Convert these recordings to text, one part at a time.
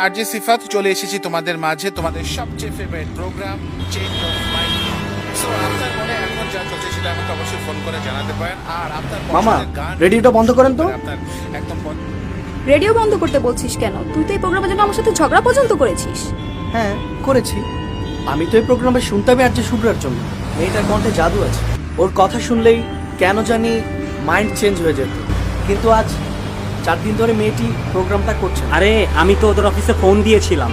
RJ সিফাত চলে এসেছি তোমাদের মাঝে তোমাদের সবচেয়ে favourite programme change of mind. So আপনার মনে এখন যা চলছে সেটা আমাকে অবশ্যই ফোন করে জানাতে পারেন। আর আপনার মামা পছন্দের গান রেডিওটা বন্ধ করেন তো। আপনার একদম রেডিও বন্ধ করতে বলছিস কেন? তুই তো এই প্রোগ্রামের জন্য আমার সাথে ঝগড়া পর্যন্ত করেছিস। হ্যাঁ করেছি, আমি তো এই প্রোগ্রামে শুনতামই আর যে শুভ্রার জন্য। মেয়েটার কণ্ঠে জাদু আছে, ওর কথা শুনলেই কেন জানি মাইন্ড চেঞ্জ হয়ে যেত। কিন্তু আজ 4 দিন ধরে মেয়েটি প্রোগ্রামটা করছে না। আরে আমি তো ওদের অফিসে ফোন দিয়েছিলাম,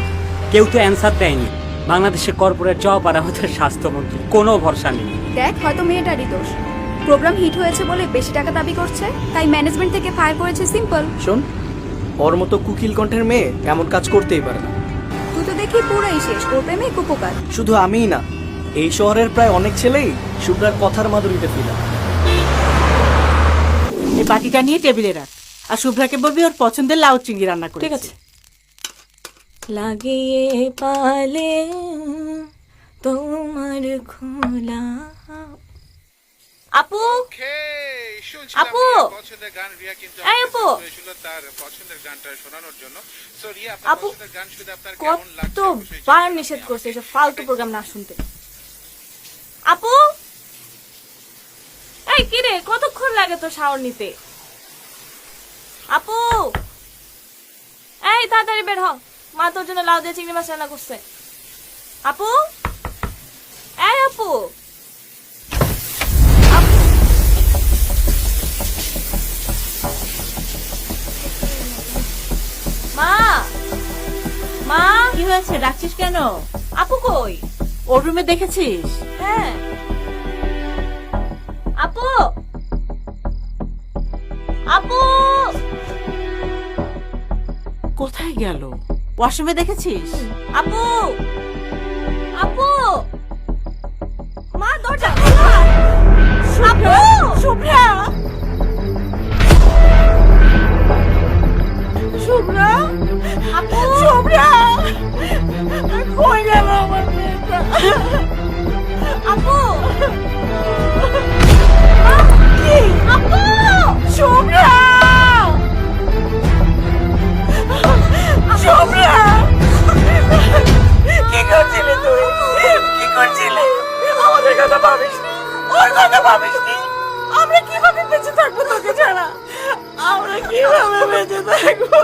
কেউ তো অ্যান্সার দেয়নি। বাংলাদেশের কর্পোরেট জব আর আমাদের স্বাস্থ্যমন্ত্রী, কোনো ভরসা নেই। দেখ, হয়তো মেয়েটারই দোষ। প্রোগ্রাম হিট হয়েছে বলে বেশি টাকা দাবি করছে, তাই ম্যানেজমেন্ট থেকে ফায়ার করেছে, সিম্পল। শোন, ওর মতো কুকিল কণ্ঠের মেয়ে এমন কাজ করতেই পারে না। তুই তো দেখি পুরোই শেষ, ওর প্রেমে কুপোকার। শুধু আমিই না, এই শহরের প্রায় অনেক ছেলেই শুভ্রার কথার মাধুরীতে ফিরে। এই বাটিটা নিয়ে টেবিলে রাখ, আর শুভ্রাকে বলবি ওর পছন্দের লাউ চিংড়ি রান্না করে। ঠিক আছে। লাগিয়ে পালে তোমার খোলা। আপু আপু, পছন্দের গান রিয়া কিন্তু এই আপু, হয়েছিল তার পছন্দের গানটা শোনানোর জন্য। সো রিয়া আপু, আপনার পছন্দের গান শুনতে আপনার কেমন লাগছে? কতবার নিষেধ করছে এসব ফালতু প্রোগ্রাম না শুনতে। আপু, এই কি রে, কতক্ষণ লাগে তো শাওয়ার নিতে? আপু, এই তাড়াতাড়ি বের হ, মা তোর জন্য লাউ দিয়ে চিংড়ি মাছ রান্না করছে। আপু, এই আপু, মা, মা, কি হয়েছে, ডাকছিস কেন? আপু কই? ওর রুমে দেখেছিস? হ্যাঁ। আপু, আপু, কোথায় গেল? ওয়াশরুমে দেখেছিস? আপু, আপু, মা দরজা খোলা। আপু, শুভ্রা, শুভ্রা, আপু, শুভ্রা, কই গেল আমার মেয়েটা? আপু, কি? আপু, শুভ্রা, শুভ্রা, কি করছিলি তুই? কি করছিলি? আমাদের কথা ভাবিসনি, ওর কথা ভাবিসনি। আমরা কিভাবে বেঁচে থাকবো তোকে ছাড়া? আমরা কিভাবে বেঁচে থাকবো?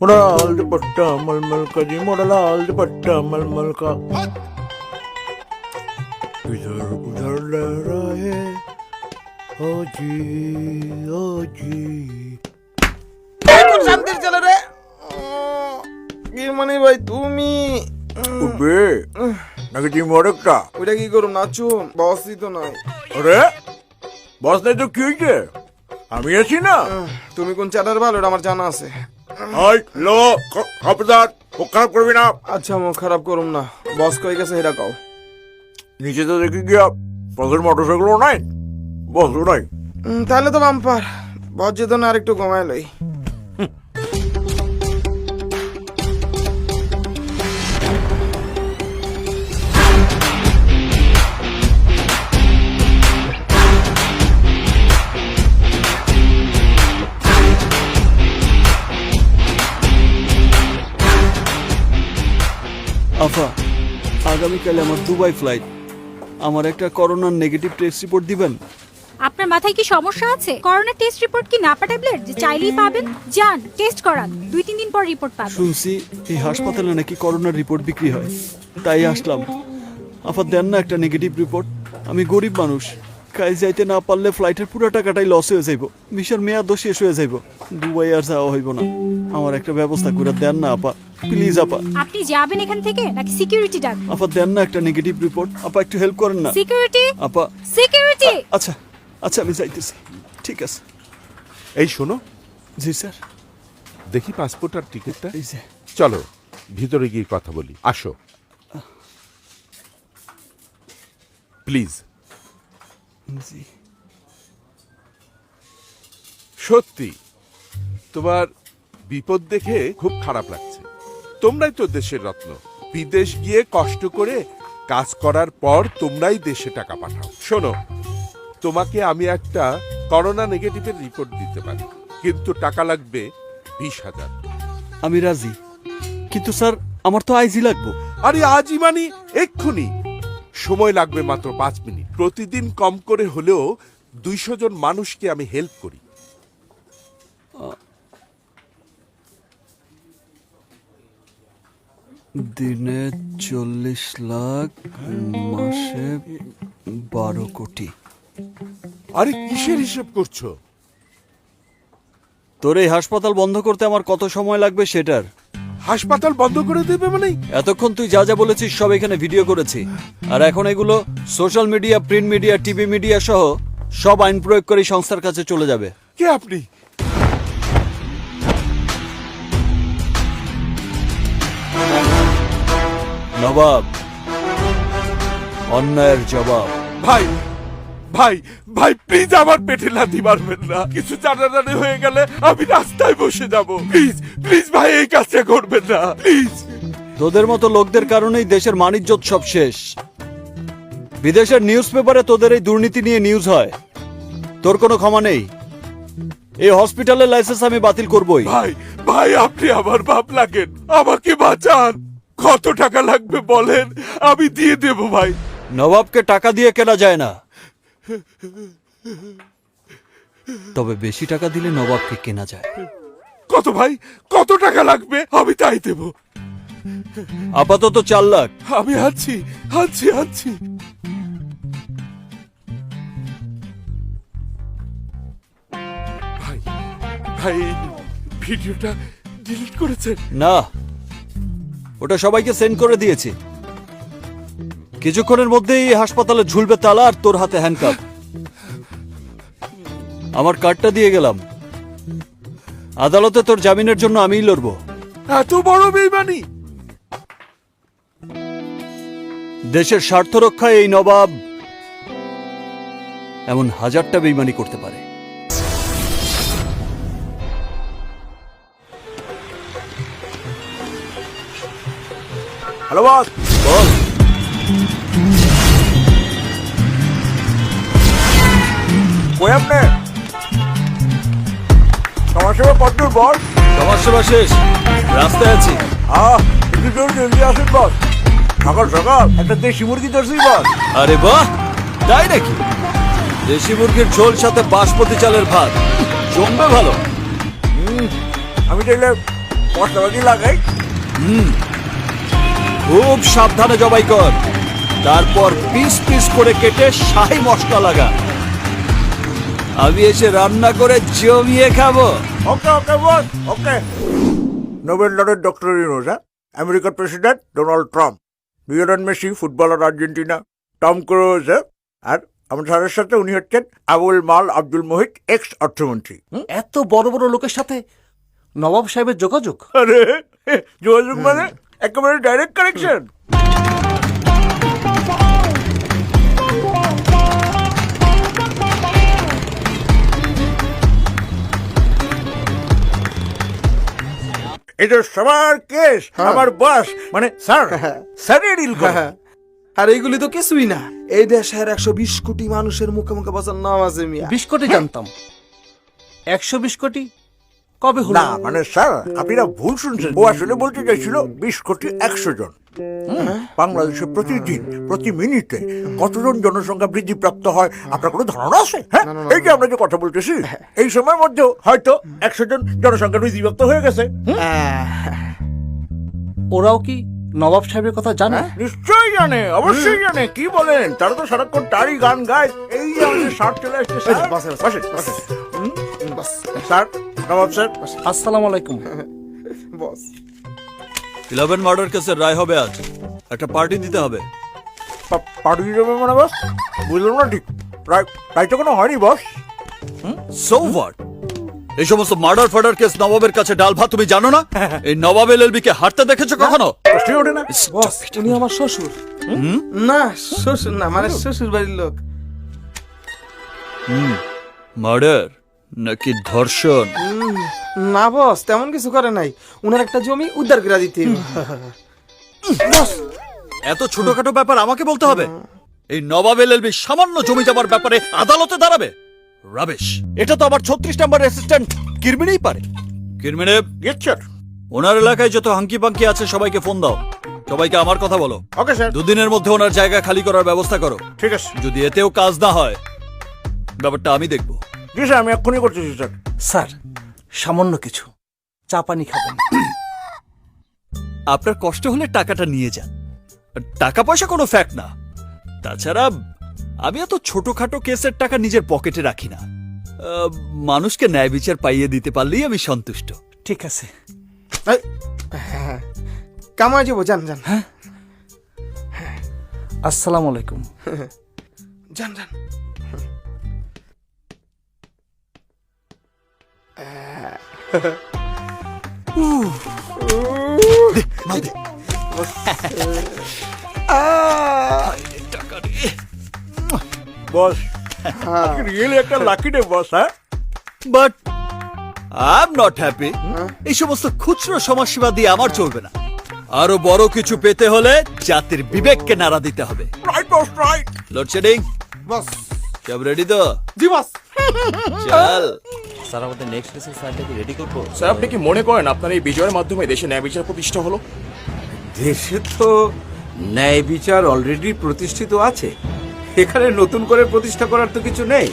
मोरा लाल दुपट्टा मलमल का जी, मोरा लाल दुपट्टा मलमल का। इधर उधर लहराए ओ जी শান্তির ছেলে রে কি মানে ভাই তুমি উঠবে নাকি টিম আরেকটা? ওইটা কি করো নাচু বসই তো নাই আরে বস নাই তো কি হয়েছে? আমি আছি না। তুমি কোন চ্যাটার ভালো এটা আমার জানা আছে। হাই লো খবরদার, ও খারাপ করবি না। আচ্ছা মুখ খারাপ করুম না, বস কই গেছে এটা কও। নিচে তো দেখি গিয়া বসের মোটরসাইকেলও নাই, বসও নাই। তাহলে তো বাম্পার, বস যেত না আরেকটু কমায় লই। আফা, আগামীকাল আমার দুবাই ফ্লাইট। আমার একটা করোনার নেগেটিভ টেস্ট রিপোর্ট দিবেন? আপনার মাথায় কি সমস্যা আছে? করোনা টেস্ট রিপোর্ট কি নাপা ট্যাবলেট যে চাইলেই পাবেন? যান টেস্ট করান, 2-3 দিন পর রিপোর্ট পাবেন। শুনছি এই হাসপাতালে নাকি করোনার রিপোর্ট বিক্রি হয়, তাই আসলাম। আফা দেন না একটা নেগেটিভ রিপোর্ট। আমি গরিব মানুষ, কাজ যাইতে না পারলে ফ্লাইটের পুরো টাকাটাই লস হয়ে যাইব, ভিসার মেয়াদও শেষ হয়ে যাইব, দুবাই আর যাওয়া হইব না। আমার একটা ব্যবস্থা করে দেন না আপা, প্লিজ আপা। আপনি যাবেন এখান থেকে নাকি সিকিউরিটি ডাক? আপা দেন না একটা নেগেটিভ রিপোর্ট, আপা একটু হেল্প করেন না। সিকিউরিটি, আপা সিকিউরিটি। আচ্ছা আচ্ছা আমি যাইতেছি, ঠিক আছে। এই শোনো, জি স্যার। দেখি পাসপোর্ট আর টিকিটটা। এই যে। চলো ভিতরে গিয়ে কথা বলি, আসো প্লিজ। জি। সত্যি তোমার বিপদ দেখে খুব খারাপ লাগছে। তোমরাই তো দেশের রত্ন, বিদেশ গিয়ে কষ্ট করে কাজ করার পর তোমরাই দেশে টাকা পাঠাও। শোনো, তোমাকে আমি একটা করোনা নেগেটিভের রিপোর্ট দিতে পারি, কিন্তু টাকা লাগবে 20,000। আমি রাজি, কিন্তু স্যার আমার তো আইজি লাগবো। আরে আজই মানে এক্ষুনি, সময় লাগবে মাত্র 5 মিনিট। প্রতিদিন কম করে হলেও 200 জন মানুষকে আমি হেল্প করি। দিনে 40 লাখ, মাসে 12 কোটি। আরে কিসের হিসেব করছো? তোর এই হাসপাতাল বন্ধ করতে আমার কত সময় লাগবে সেটার। হাসপাতাল বন্ধ করে দেবে মানে? এতক্ষণ তুই যা যা বলেছিস সব এখানে ভিডিও করেছি, আর এখন এগুলো social media, print media, TV media সহ সব আইন প্রয়োগকারী সংস্থার কাছে চলে যাবে। কে আপনি? নবাব, অন্যায়ের জবাব। ভাই ভাই ভাই প্লিজ আমার পেটে লাথি মারবেন না। কিছু জানাজানি হয়ে গেলে আমি রাস্তায় বসে যাব। প্লিজ প্লিজ ভাই এই কাজটা করবেন না প্লিজ। তোদের মতো লোকদের কারণেই দেশের মানিজ্যত সব শেষ। বিদেশের নিউজ পেপারে তোদের এই দুর্নীতি নিয়ে নিউজ হয়, তোর কোনো ক্ষমা নেই। এই হসপিটালের লাইসেন্স আমি বাতিল করবই। ভাই ভাই আপনি আমার বাপ লাগেন, আমাকে বাঁচান। কত টাকা লাগবে বলেন, আমি দিয়ে দেব ভাই। নবাবকে টাকা দিয়ে কেনা যায় না, তবে বেশি টাকা দিলে নবাবকে কেনা যায়। কত ভাই, কত টাকা লাগবে আমি তাই দেব। আপাতত 4 লাখ। আমি আছি আছি আছি। ভাই ভাই ভিডিওটা ডিলিট করেছেন? না, ওটা সবাইকে সেন্ড করে দিয়েছি। কিছুক্ষণের মধ্যেই হাসপাতালে ঝুলবে তালা আর তোর হাতে হ্যান্ডকাপ। আমার কার্ডটা দিয়ে গেলাম, আদালতে তোর জামিনের জন্য আমিই লড়বো। এত বড় বেইমানি? দেশের স্বার্থ রক্ষায় এই নবাব এমন 1000টা বেইমানি করতে পারে। Hello boss. বল। কই আপনি? তোমার সেবা কতদূর বস? তোমার সেবা শেষ, রাস্তায় আছি। একটু জলদি আসুন বস। সকাল সকাল একটা দেশি মুরগি ধরছি বস। আরে বাহ, তাই নাকি? দেশি মুরগির ঝোল সাথে বাসমতি চালের ভাত জমবে ভালো। আমি চাইলে মশলাপাতি লাগাই। খুব সাবধানে জবাই কর, তারপর পিস পিস করে কেটে শাহি মশলা লাগা। আমি এসে রান্না করে জমিয়ে খাবো। Okay okay boss, okay. Nobel লরের ডক্টর ইউনুস, আমেরিকার president Donald Trump, Lionel Messi footballer Argentina, Tom Cruise, আর আমার স্যারের সাথে উনি হচ্ছেন আবুল মাল আব্দুল মোহিত, এক্স অর্থমন্ত্রী। এত বড় বড় লোকের সাথে নবাব সাহেবের যোগাযোগ? আরে যোগাযোগ মানে একেবারে ডাইরেক্ট কানেকশন। এটা সবার কেস, আমার বস মানে স্যার, স্যারই ডিল করে। আর এইগুলি তো কিছুই না। এই দেশের 120 কোটি মানুষের মুখে মুখে বাঁচার নাম আছে মিয়া। 20 কোটি জানতাম, 120 কোটি কবে হলো? না মানে স্যার, আপনারা ভুল শুনছেন। ও আসলে বলতে চাইছিল 20 কোটি 100 জন। বাংলাদেশে প্রতিদিন প্রতি মিনিটে কতজন জনসংখ্যা বৃদ্ধি প্রাপ্ত হয় আপনার কোনো ধারণা আছে? হ্যাঁ, এই যে আমরা যে কথা বলতেছি, এই সময়ের মধ্যে হয়তো 100 জন জনসংখ্যা বৃদ্ধি প্রাপ্ত হয়ে গেছে। ওরাও কি নবাব সাহেবের কথা জানে? নিশ্চয়ই জানে, অবশ্যই জানে। কি বলেন, তারা তো সারাক্ষণ তারই গান গায়। এই যে আমাদের শার্ট চলে আসছে। স্যার, নবাব স্যার, আসসালামু আলাইকুম। বস 11 মার্ডার কেসের রায় হবে আজ, একটা পার্টি দিতে হবে। পার্টি যাবে মানে বস? বুঝলাম না ঠিক। রায় তো কোনো হয়নি বস। So what? এই সমস্ত মার্ডার ফার্ডার কেস নবাবের কাছে ডাল ভাত, তুমি জানো না? এই নবাব এলএলবি কে হারতে দেখেছো কখনো? প্রশ্নই ওঠে না। বস উনি আমার শ্বশুর। না শ্বশুর না, মানে শ্বশুর বাড়ির লোক। মার্ডার নাকি ধর্ষণ? না বস, তেমন কিছু করে নাই। উনার একটা জমি উদ্ধার করে দিতে। এত ছোটখাটো ব্যাপার আমাকে বলতে হবে? এই নবাব এলএলবি সামান্য জমি জমার ব্যাপারে আদালতে দাঁড়াবে? রাবিশ! এটা তো আবার 36 নাম্বার অ্যাসিস্ট্যান্ট কিরমিনেই পারে। কিরমিনে, ওনার এলাকায় যত হাঙ্কি পাঙ্কি আছে সবাইকে ফোন দাও, সবাইকে আমার কথা বলো। Okay sir. 2 দিনের মধ্যে ওনার জায়গা খালি করার ব্যবস্থা করো। ঠিক আছে। যদি এতেও কাজ না হয়, ব্যাপারটা আমি দেখবো। জি স্যার, আমি এক্ষুনি করতেছি স্যার। স্যার, সামান্য কিছু চা পানি খাবেন? আপনার কষ্ট হলে টাকাটা নিয়ে যান, টাকা পয়সা কোনো ফ্যাক্ট না। তাছাড়া আমি এত ছোটখাটো কেসের টাকা নিজের পকেটে রাখি না। মানুষকে ন্যায় বিচার পাইয়ে দিতে পারলেই আমি সন্তুষ্ট। ঠিক আছে। কামাই যাবো, যান যান। আসসালামু আলাইকুম। যান যান। বস, রিয়েলি একটা লাকি ডে বস। হ্যাঁ, but I am not happy. এই সমস্ত খুচরো সমাজসেবা দিয়ে আমার চলবে না। আরো বড় কিছু পেতে হলে জাতির বিবেককে নাড়া দিতে হবে। রাইট বস, রাইট। লোডশেডিং বস সব রেডি তো? জি বস। চল। স্যার, আমাদের নেক্সট কেসের ফাইলটাকে রেডি করবো। স্যার, আপনি কি মনে করেন আপনার এই বিজয়ের মাধ্যমে দেশে ন্যায় বিচার প্রতিষ্ঠা হলো? দেশে তো ন্যায় বিচার অলরেডি প্রতিষ্ঠিত আছে, এখানে নতুন করে প্রতিষ্ঠা করার তো কিছু নেই।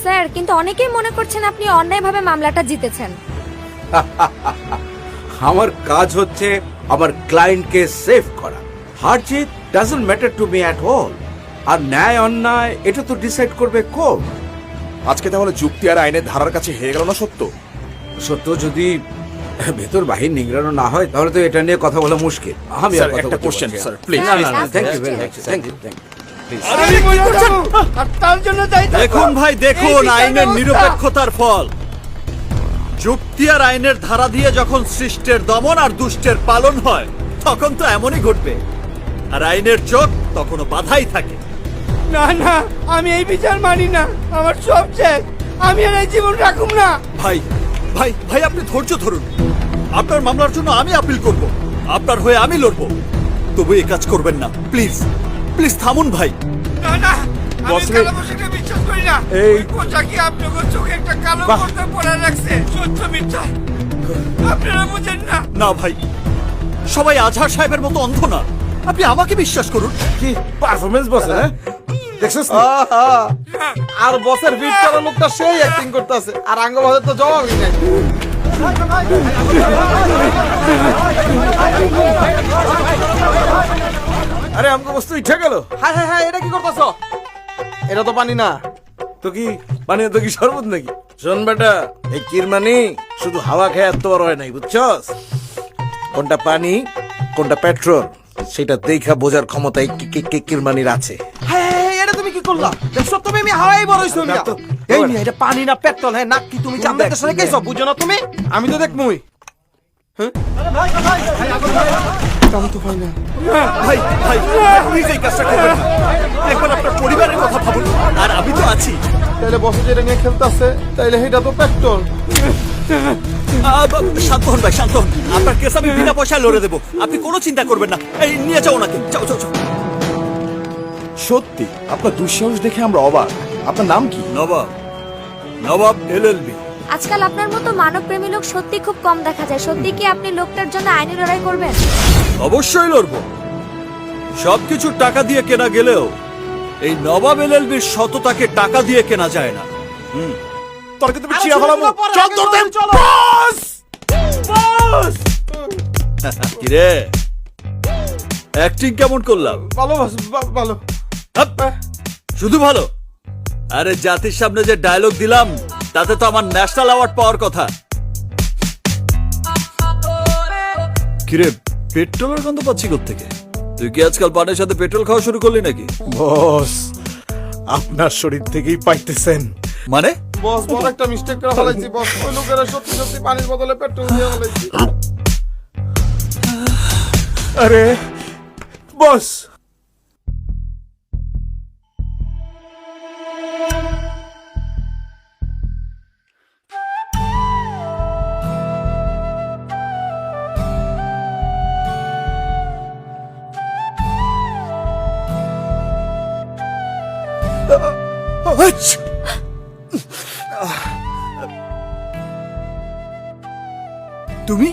স্যার, কিন্তু অনেকেই মনে করছেন আপনি অন্যায়ভাবে মামলাটা জিতেছেন। আমার কাজ হচ্ছে আমার ক্লায়েন্টকে সেভ করা। হার জিত doesn't matter to me at all. আর ন্যায় অন্যায় এটা তো ডিসাইড করবে কোর্ট। আজকে তাহলে যুক্তি আর আইনের ধারার কাছে হেরে গেল না সত্য? সত্য যদি ভেতর বাহির নিংড়ানো না হয় তাহলে তো এটা নিয়ে কথা বলা মুশকিল। আমি আর একটা কোশ্চেন স্যার, প্লিজ। না না, thank you very much, thank you, thank you. দেখুন ভাই, দেখুন আইনের নিরপেক্ষতার ফল। যুক্তি আর আইনের ধারা দিয়ে যখন সৃষ্টের দমন আর দুষ্টের পালন হয় তখন তো এমনই ঘটবে। আর আইনের চোখ তখনও বাধাই থাকে। না না, আমি এই বিচার মানি না। আমার সব শেষ, আমি আর এই জীবন রাখুম না। ভাই ভাই ভাই, আপনি ধৈর্য ধরুন। আপনার মামলার জন্য আমি আপিল করব, আপনার হয়ে আমি লড়বো। তবু এই কাজ করবেন না, প্লিজ প্লিজ থামুন ভাই। না না, আমি কালাবশিকে বিশ্বাস করি না। এই পোশাকি আপনাদের চোখে একটা কালো পর্দা পরে রাখছে। সত্য মিথ্যা আপনারা বুঝেন না। না ভাই, সবাই আজহার সাহেবের মতো অন্ধ না। আপনি আমাকে বিশ্বাস করুন। কি পারফরম্যান্স বস? হ্যাঁ, দেখছস? আর বসের বিট করা লোকটা সেই অ্যাক্টিং করতেছে, আর আঙ্গ বাজার তো জবাবই নাই। আরে আমাকে বস্তু ইচ্ছা গেল। হ্যাঁ হ্যাঁ হ্যাঁ, এটা কি করতেছ? এটা তো পানি না। তো কি পানি তো কি শরবত নাকি? শোন বেটা, এই কিরমানি শুধু হাওয়া খেয়ে এত বড় হয় নাই, বুঝছস? কোনটা পানি কোনটা পেট্রোল সেটা দেখা বোঝার ক্ষমতা এই কিরমানির আছে। হ্যাঁ, এটা তুমি কি করলা? দেখছো তুমি আমি হাওয়াই বড় হইছো মিয়া। এই মিয়া, এটা পানি না পেট্রোল? হ্যাঁ, নাক কি তুমি চাঁদের সাথে কেছো? বুঝো না তুমি? আমি তো দেখ মুই কাম তো পাই না। ভাই ভাই প্লিজ এই কাজটা করবেন না। একবার আপনার পরিবারের কথা ভাবুন, আর আমি তো আছি। তাইলে বসে যেটা নিয়ে খেলতেছে তাইলে এটা তো পেট্রোল। শান্ত হন ভাই, শান্ত হন। আপনার কেস আমি বিনা পয়সায় লড়ে দেবো, আপনি কোনো চিন্তা করবেন না। এই নিয়ে যাও ওনাকে, যাও যাও যাও। সত্যি আপনার দুঃসাহস দেখে আমরা অবাক। আপনার নাম কি? নবাব, নবাব এলএলবি। আজকাল আপনার মতো মানবপ্রেমী লোক সত্যি খুব কম দেখা যায়। সত্যি কি আপনি লোকটার জন্য আইনি লড়াই করবেন? অবশ্যই লড়বো। সবকিছু টাকা দিয়ে কেনা গেলেও এই নবাব এলএলবির সততাকে টাকা দিয়ে কেনা যায় না। তোরকে তুমি চিরা ফেলাবো। চল তোর দেন। বস বস কিরে, অ্যাক্টিং কেমন করলাম? ভালো বস, ভালো। শুধু ভালো? আরে জাতির সামনে যে ডায়লগ দিলাম তাতে তো আমার ন্যাশনাল অ্যাওয়ার্ড পাওয়ার কথা। কিরে, পেট্রোলের গন্ধ পাচ্ছি কোত্থেকে? তুই কি আজকাল পানের সাথে পেট্রোল খাওয়া শুরু করলি নাকি? বস আপনার শরীর থেকেই পাইতেছেন। মানে? বস বড় একটা মিস্টেক করে ফেলাইছি বস। ওই লোকেরা সত্যি সত্যি পানির বদলে পেট্রোল দিয়ে ফেলাইছি। আরে বস তুমি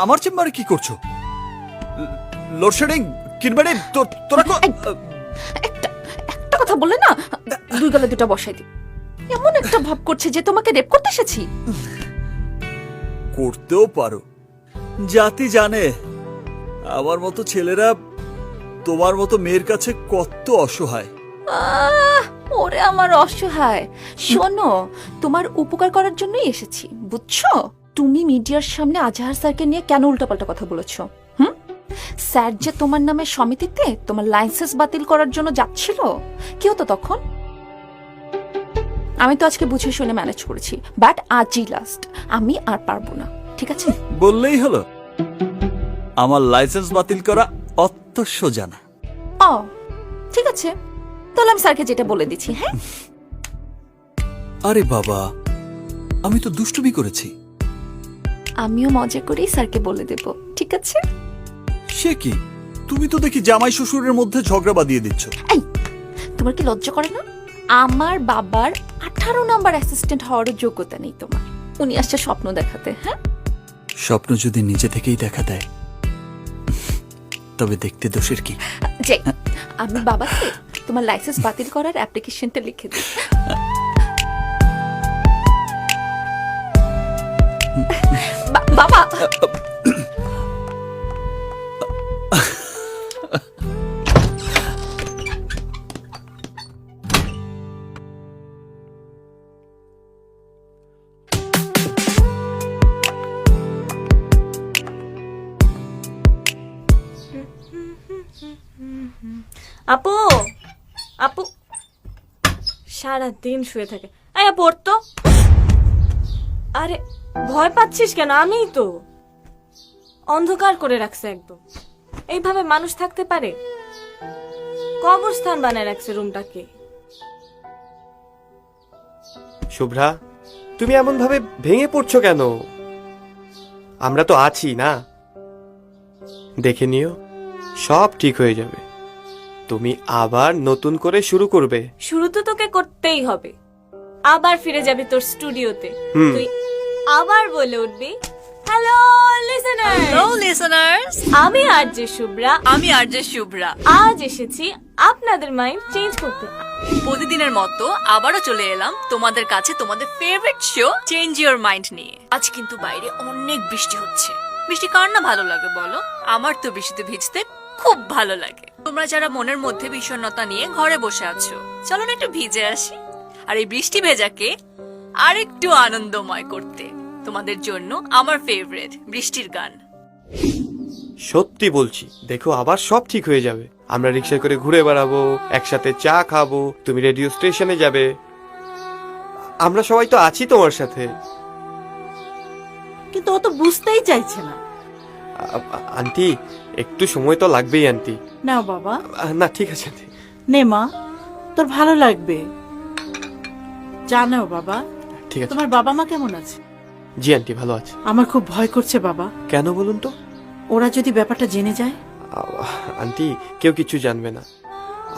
আমার চেম্বারে কি করছো? লোডশেডিং কিনবারে তোরা একটা কথা বলে না, দুই গলা দুটা বসাই দি। এমন একটা ভাব করছে যে তোমাকে রেপ করতে এসেছি। করতেও পারো, জাতি জানে আমার মতো ছেলেরা তোমার মতো মেয়ের কাছে কত অসহায়। ওরে আমার অসহায়। শোনো, তোমার উপকার করার জন্যই এসেছি, বুঝছো? তুমি মিডিয়ার সামনে আজহার স্যারকে নিয়ে কেন উল্টাপাল্টা কথা বলেছো? স্যার যে তোমার নামে সমিতিতে তোমার লাইসেন্স বাতিল করার জন্য যাচ্ছিল, কি হতো তখন? আমি তো আজকে বুঝে শুনে ম্যানেজ করেছি, বাট আজই লাস্ট। আমি আর পারবো না, ঠিক আছে? বললেই হলো। আমার লাইসেন্স বাতিল করা অত সোজা না। ও ঠিক আছে, তাহলে আমি স্যারকে যেটা বলে দিচ্ছি। হ্যাঁ, আরে বাবা, আমি তো দুষ্টুমি করেছি। আমিও মজা করেই স্যারকে বলে দেব, ঠিক আছে? সে কি, তুমি তো দেখি জামাই শ্বশুরের মধ্যে ঝগড়া বাঁধিয়ে দিচ্ছ। এই, তোমার কি লজ্জা করে না? আমার বাবার 18 নাম্বার অ্যাসিস্ট্যান্ট হওয়ার যোগ্যতা নেই তোমার। উনি আসছে স্বপ্ন দেখাতে। হ্যাঁ, স্বপ্ন যদি নিজে থেকেই দেখা দেয় তবে দেখতে দোষের কি? যে আমি বাবাকে তোমার লাইসেন্স বাতিল করার অ্যাপ্লিকেশনটা লিখে দিই। বাবা, আপু আপু সারাদিন শুয়ে থাকে। এই আপু ওঠ তো। আরে ভয় পাচ্ছিস কেন? আমিই তো অন্ধকার করে রাখছে একদম। এইভাবে মানুষ থাকতে পারে? কবরস্থান বানায় রাখছে রুমটাকে। শুভ্রা, তুমি এমন ভাবে ভেঙে পড়ছো কেন? আমরা তো আছি না, দেখে নিও, সব ঠিক হয়ে যাবে। তুমি আবার নতুন করে শুরু করবে। শুরু তো তোকে করতেই হবে। আবার ফিরে যাবি তোর স্টুডিওতে। তুই আবার বলে উঠবি হ্যালো লিসেনার, হ্যালো লিসেনার্স, আমি আরজে শুভ্রা। আমি আরজে শুভ্রা। আজ এসেছি আপনাদের মাইন্ড চেঞ্জ করতে। প্রতিদিনের মতো আবারও চলে এলাম তোমাদের কাছে তোমাদের favourite show change your mind নিয়ে। আজ কিন্তু বাইরে অনেক বৃষ্টি হচ্ছে। বৃষ্টি কার না ভালো লাগে বলো? আমার তো বৃষ্টিতে ভিজতে খুব ভালো লাগে। তোমরা যারা মনের মধ্যে বিষণ্ণতা নিয়ে ঘরে বসে আছো, চলো না একটু ভিজে আসি। আর এই বৃষ্টি ভেজাকে আরেকটু আনন্দময় করতে তোমাদের জন্য আমার ফেভারিট বৃষ্টির গান। সত্যি বলছি, দেখো আবার সব ঠিক হয়ে যাবে। আমরা রিক্সা করে ঘুরে বেড়াবো, একসাথে চা খাবো, তুমি রেডিও স্টেশনে যাবে, আমরা সবাই তো আছি তোমার সাথে। কিন্তু ও তো বুঝতেই চাইছে না। আন্টি একটু সময় তো লাগবেই আন্টি। নাও বাবা। না ঠিক আছে আন্টি। নে মা, তোর ভালো লাগবে। জানাও বাবা। ঠিক আছে। তোমার বাবা মা কেমন আছে? জি আন্টি ভালো আছে। আমার খুব ভয় করছে বাবা। কেন বলুন তো? ওরা যদি ব্যাপারটা জেনে যায়? আন্টি কেউ কিছু জানবে না,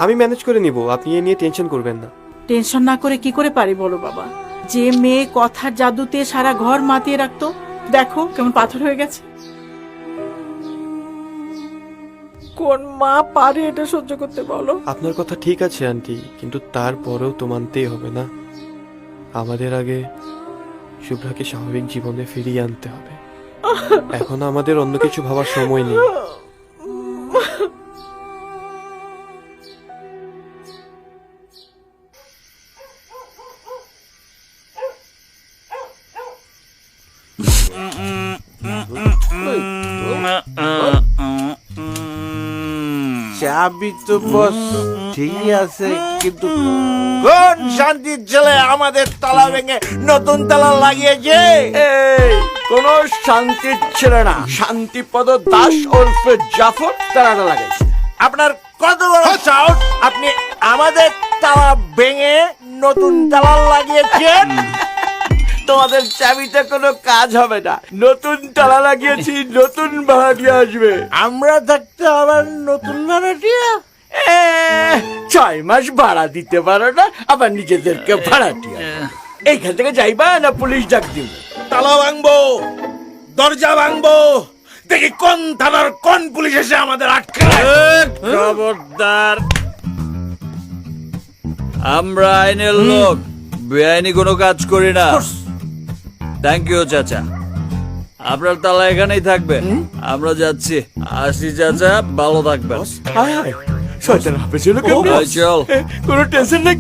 আমি ম্যানেজ করে নিব, আপনি এ নিয়ে টেনশন করবেন না। টেনশন না করে কি করে পারি বলো বাবা? যে মেয়ে কথার জাদুতে সারা ঘর মাতিয়ে রাখতো, দেখো কেমন পাথর হয়ে গেছে। কোন মা পারে এটা সহ্য করতে বলো? আপনার কথা ঠিক আছে আন্টি, কিন্তু তারপরেও তো মানতেই হবে না, আমাদের আগে শুভ্রাকে স্বাভাবিক জীবনে ফিরিয়ে আনতে হবে। এখন আমাদের অন্য কিছু ভাবার সময় নেই। চাবি তো বস ঠিকই আছে, কিন্তু কোন শান্তির ছেলে আমাদের তালা ভেঙে নতুন তালা লাগিয়েছে? কোন শান্তির ছেলে না, শান্তিপদ দাস ওরফে জাফর তালাটা লাগাইছে। আপনার কত বড় সাহস, আপনি আমাদের তালা ভেঙে নতুন তালা লাগিয়েছেন? তোমাদের চাবিতে কোনো কাজ হবে না, নতুন তালা লাগিয়েছি, নতুন ভাড়াটিয়া আসবে। আমরা থাকতে আবার নতুন ভাড়াটিয়া? 6 মাস ভাড়া দিতে পারো না, আবার নিজেদেরকে ভাড়াটিয়া। এইখান থেকে যাইবা না পুলিশ ডাক দিব? তালা ভাঙবো, দরজা ভাঙবো, দেখি কোন থানার কোন পুলিশ এসে আমাদের আটকায়। খবরদার, আমরা আইনের লোক, বেআইনি কোনো কাজ করি না। থ্যাংক ইউ চাচা, আপনার তালা এখানেই থাকবে, আমরা যাচ্ছি। আসি চাচা, ভালো থাকবেন। শয়তান হাফেজ হলো কেমনে? চল, কোনো টেনশন নেই।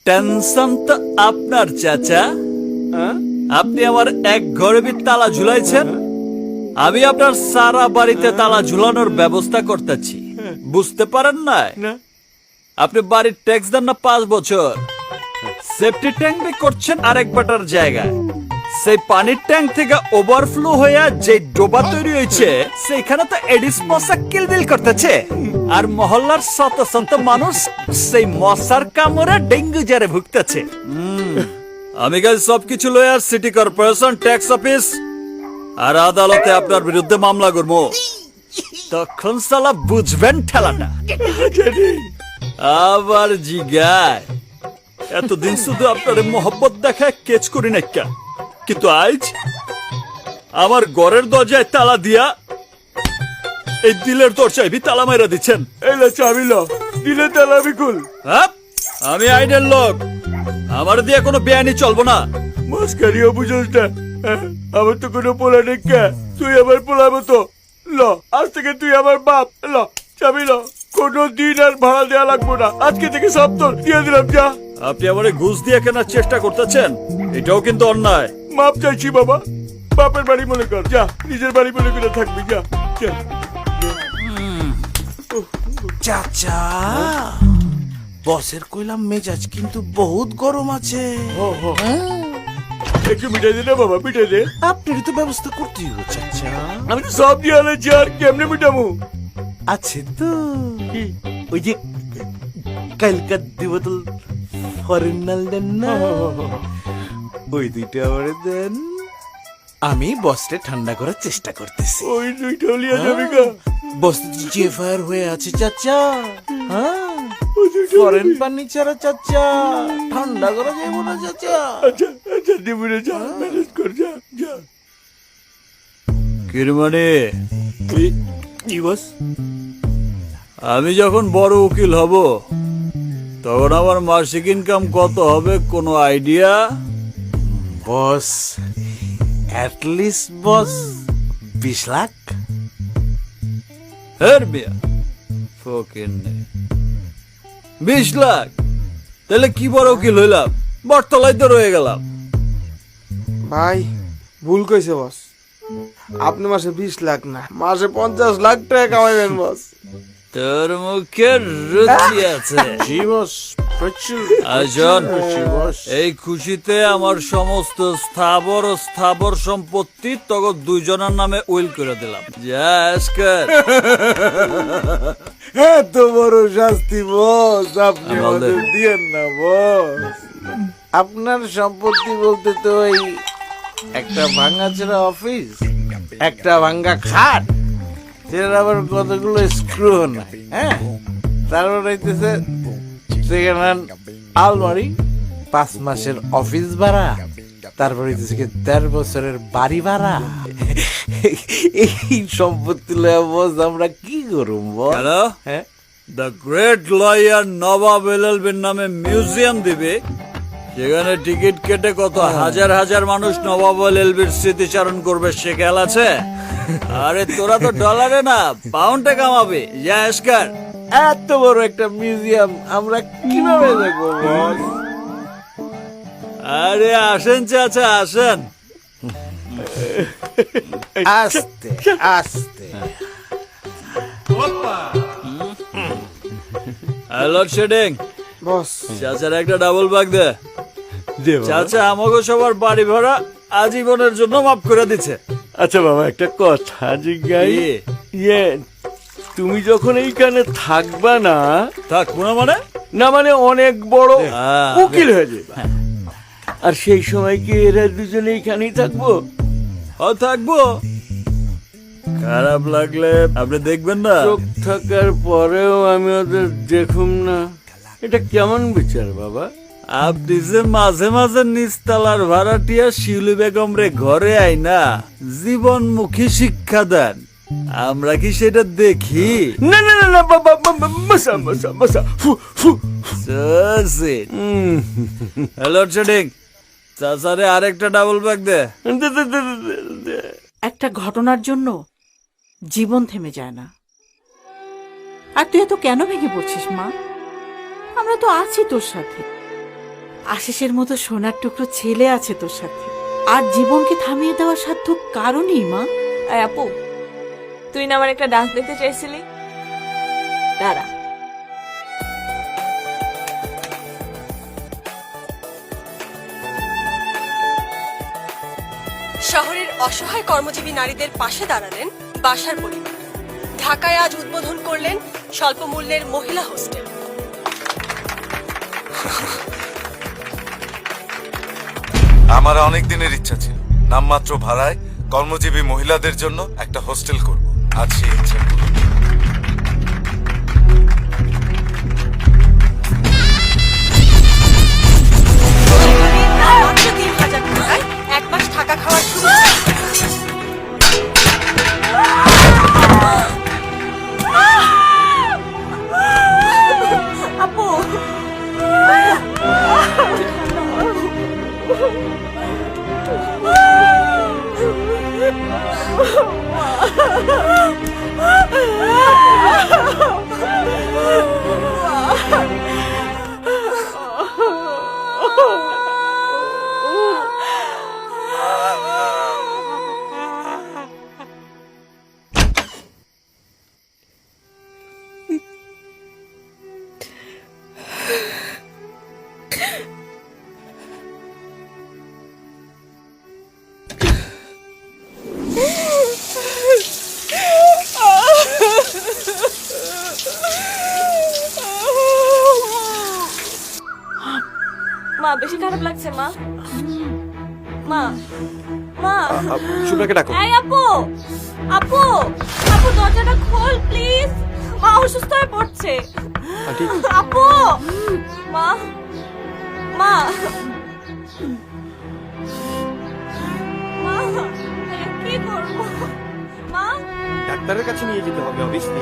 টেনশন তো আপনার চাচা, আপনি আমার এক ঘরে তালা ঝুলাইছেন, আমি আপনার সারা বাড়িতে তালা ঝুলানোর ব্যবস্থা করতেছি। বুঝতে পারেন না? আপনি বাড়ির ট্যাক্স দেন না 5 বছর, সেফটি ট্যাঙ্ক করছেন আরেক বাটার জায়গায়, সেই পানির ট্যাঙ্ক থেকে ওভারফ্লো হয়ে যে ডোবা তৈরি হয়েছে সেখানে তো এডিস মশা কিলবিল করতেছে, আর মহল্লার শত শত মানুষ সেই মশার কামড়ে ডেঙ্গু জ্বরে ভুগতেছে। আমি কাল সবকিছু lawyer city corporation, tax office আর আদালতে আপনার বিরুদ্ধে মামলা করবো, তখন সালা বুঝবেন ঠেলাটা। আবার জিগায় এতদিন শুধু আপনার মহব্বত দেখায় কেচ করি না, কিন্তু আজ আমার ঘরের দরজায় তালা দিয়া এই দিলের দরজায় তালা মাইরা দিচ্ছেন। এলা চাবি লো, দিলে তালা বিকুল। আমি আইনের লোক, আমার দিয়ে কোনো বেআইনি চলবো না। মস্কারিও বুঝোস না, আমার তো কোনো পোলা নেই, তুই আমার পোলাবো তো। ল, আজ থেকে তুই আমার বাপ। ল চাবি লো, কোনো দিন আর ভাড়া দেওয়া লাগবো না, আজকে থেকে সব তোর দিয়ে দিলাম। যা। আপনি আমারে ঘুষ দিয়ে কেনার চেষ্টা করতেছেন, এটাও কিন্তু অন্যায়। মাপ চাইছি বাবা, বাপের বাড়ি মনে কর, যা নিজের বাড়ি মনে করে থাকবি। যা যা। চাচা, বসের কইলাম মেজাজ কিন্তু বহুত গরম আছে। একটু মিটাই দে না বাবা, মিটাই দে। আপনারই তো ব্যবস্থা করতেই হবে চাচা। আমি তো সব দিয়ে আলাইছি, আর কেমনে মিটামু? আছে তো ওই যে কালকার 2 বোতল ফরেন মাল দেন না, ওই 2টা আমারে দেন, আমি বসরে ঠান্ডা করার চেষ্টা করতেছি। ওই 2টা লিয়া যাবে গা? বস জিএফআর হয়ে আছে চাচা। ফরেন পানি ছাড়া চাচা ঠান্ডা করা যাবে না চাচা। আচ্ছা যা দিবনে যা ম্যানেজ কর যা যা। কিরমানি জি বস। আমি যখন বড় উকিল হব তখন আমার মাসিক ইনকাম কত হবে কোনো আইডিয়া? বস অ্যাটলিস্ট বস 20 লাখ। হের মিয়া ফকির নেই 20 লাখ? তাহলে কি বড় উকিল হইলাম, বটতলায় তো রয়ে গেলাম। ভাই ভুল কইছে বস, আপনি মাসে 20 লাখ না, মাসে 50 লাখ টাকা কামাইবেন বস। তোর মুখের রুচি আছে। জি বস, প্রচুর আজন বস। এই খুশিতে আমার সমস্ত স্থাবর ও স্থাবর সম্পত্তি তখন দুইজনের নামে উইল করে দিলাম। যা আজকাল এত বড় শাস্তি বস আপনি আমাদের- আমাদের দিয়েন না বস। আপনার সম্পত্তি বলতে তো এই একটা ভাঙাচোরা অফিস, একটা ভাঙ্গা খাট, যেটার আবার কতগুলো স্ক্রু নাই, হ্যাঁ, তারপর হইতেছে সেকেন্ড হ্যান্ড আলমারি, 5 মাসের অফিস ভাড়া, তারপর হইতেছে 1.5 বছরের বাড়ি ভাড়া। এই সম্পত্তি লয়া বস আমরা কি করুম বস? হ্যালো, হ্যাঁ, দ্য গ্রেট লয়ার নবাব এলএলবির নামে মিউজিয়াম দিবে, সেখানে টিকিট কেটে কত হাজার হাজার মানুষ নবাব এলএলবির স্মৃতিচারণ করবে, সে খেয়াল আছে? আরে তোরা তো ডলারে না পাউন্ডে কামাবে। যা আজকাল এত বড় একটা মিউজিয়াম আমরা কিভাবে দেখবো বস? আরে আসেন চাচা আসেন। আস্তে আস্তে। লোডশেডিং বস চাচার একটা ডাবল ব্যাগ দে। চাচা আমাকে সবার বাড়ি ভাড়া আজীবনের জন্য মাফ করে দিচ্ছে। আচ্ছা বাবা, একটা কথা জিজ্ঞাই, কি? ইয়ে তুমি যখন এইখানে থাকবা না, থাকবো না মানে? না মানে অনেক বড় হ্যাঁ। উকিল হয়ে যাবে, আর সেই সময় কি এরা দুজনে এইখানেই থাকবো? থাকবো। খারাপ লাগলে আপনি দেখবেন না। চোখ থাকার পরেও আমি ওদের দেখুম না, এটা কেমন বিচার বাবা? আপনি যে মাঝে মাঝে নিচতলার ভাড়াটিয়া শিউলি বেগম রে ঘরে আইনা জীবনমুখী শিক্ষা দেন, আমরা কি সেটা দেখি? না না না না বাবা, মশা মশা মশা ফু ফু। হ্যালো ট্রেডিং চাচারে আরেকটা ডাবল ব্যাগ দে। একটা ঘটনার জন্য জীবন থেমে যায় না। আর তুই এত কেন ভেঙে পড়ছিস মা? আমরা তো আছি তোর সাথে, আশিসের মতো সোনার টুকরো ছেলে আছে তোর সাথে, আর জীবনকে থামিয়ে দেওয়ার সাধ্য কারণই মা। আয় আপু, তুই না আমার একটা ডান্স দেখতে চাইছিলি, দাঁড়া। শহরের অসহায় কর্মজীবী নারীদের পাশে দাঁড়ালেন বাসার পরিবার। ঢাকায় আজ উদ্বোধন করলেন স্বল্প মূল্যের মহিলা হোস্টেল। আমার অনেক দিনের ইচ্ছা ছিল নামমাত্র ভাড়ায় কর্মজীবী মহিলাদের জন্য একটা হোস্টেল করব। আজ সেই ইচ্ছা পূরণ। মাত্র 3,000 টাকায় 1 মাস থাকা খাওয়ার সুবিধা। আপু মা বেশি খারাপ লাগছে মা। মা মা শুভ্রাকে ডাকো। এই আপু, আপু আপু দরজাটা খোল প্লিজ, মা অসুস্থ হয়ে পড়ছে। আপু, মা মা কি করবো মা? ডাক্তারের কাছে নিয়ে যেতে হবে অবভিয়াসলি।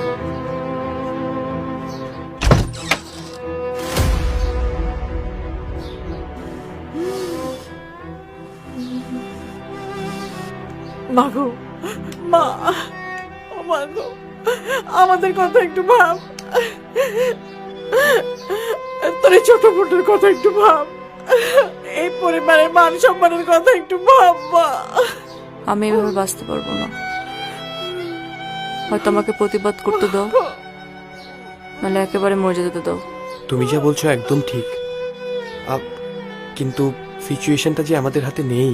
মাগো, মা, ও মাগো, আমাদের কথা একটু ভাব। তোর এই ছোট বোনের কথা একটু ভাব। এই পরিবারের মান সম্মানের কথা একটু ভাব মা। আমি এভাবে বাঁচতে পারবো না। হয়তো আমাকে প্রতিবাদ করতে দাও, নাহলে একেবারে মরে যেতে দাও। তুমি যা বলছো একদম ঠিক, কিন্তু সিচুয়েশনটা যে আমাদের হাতে নেই।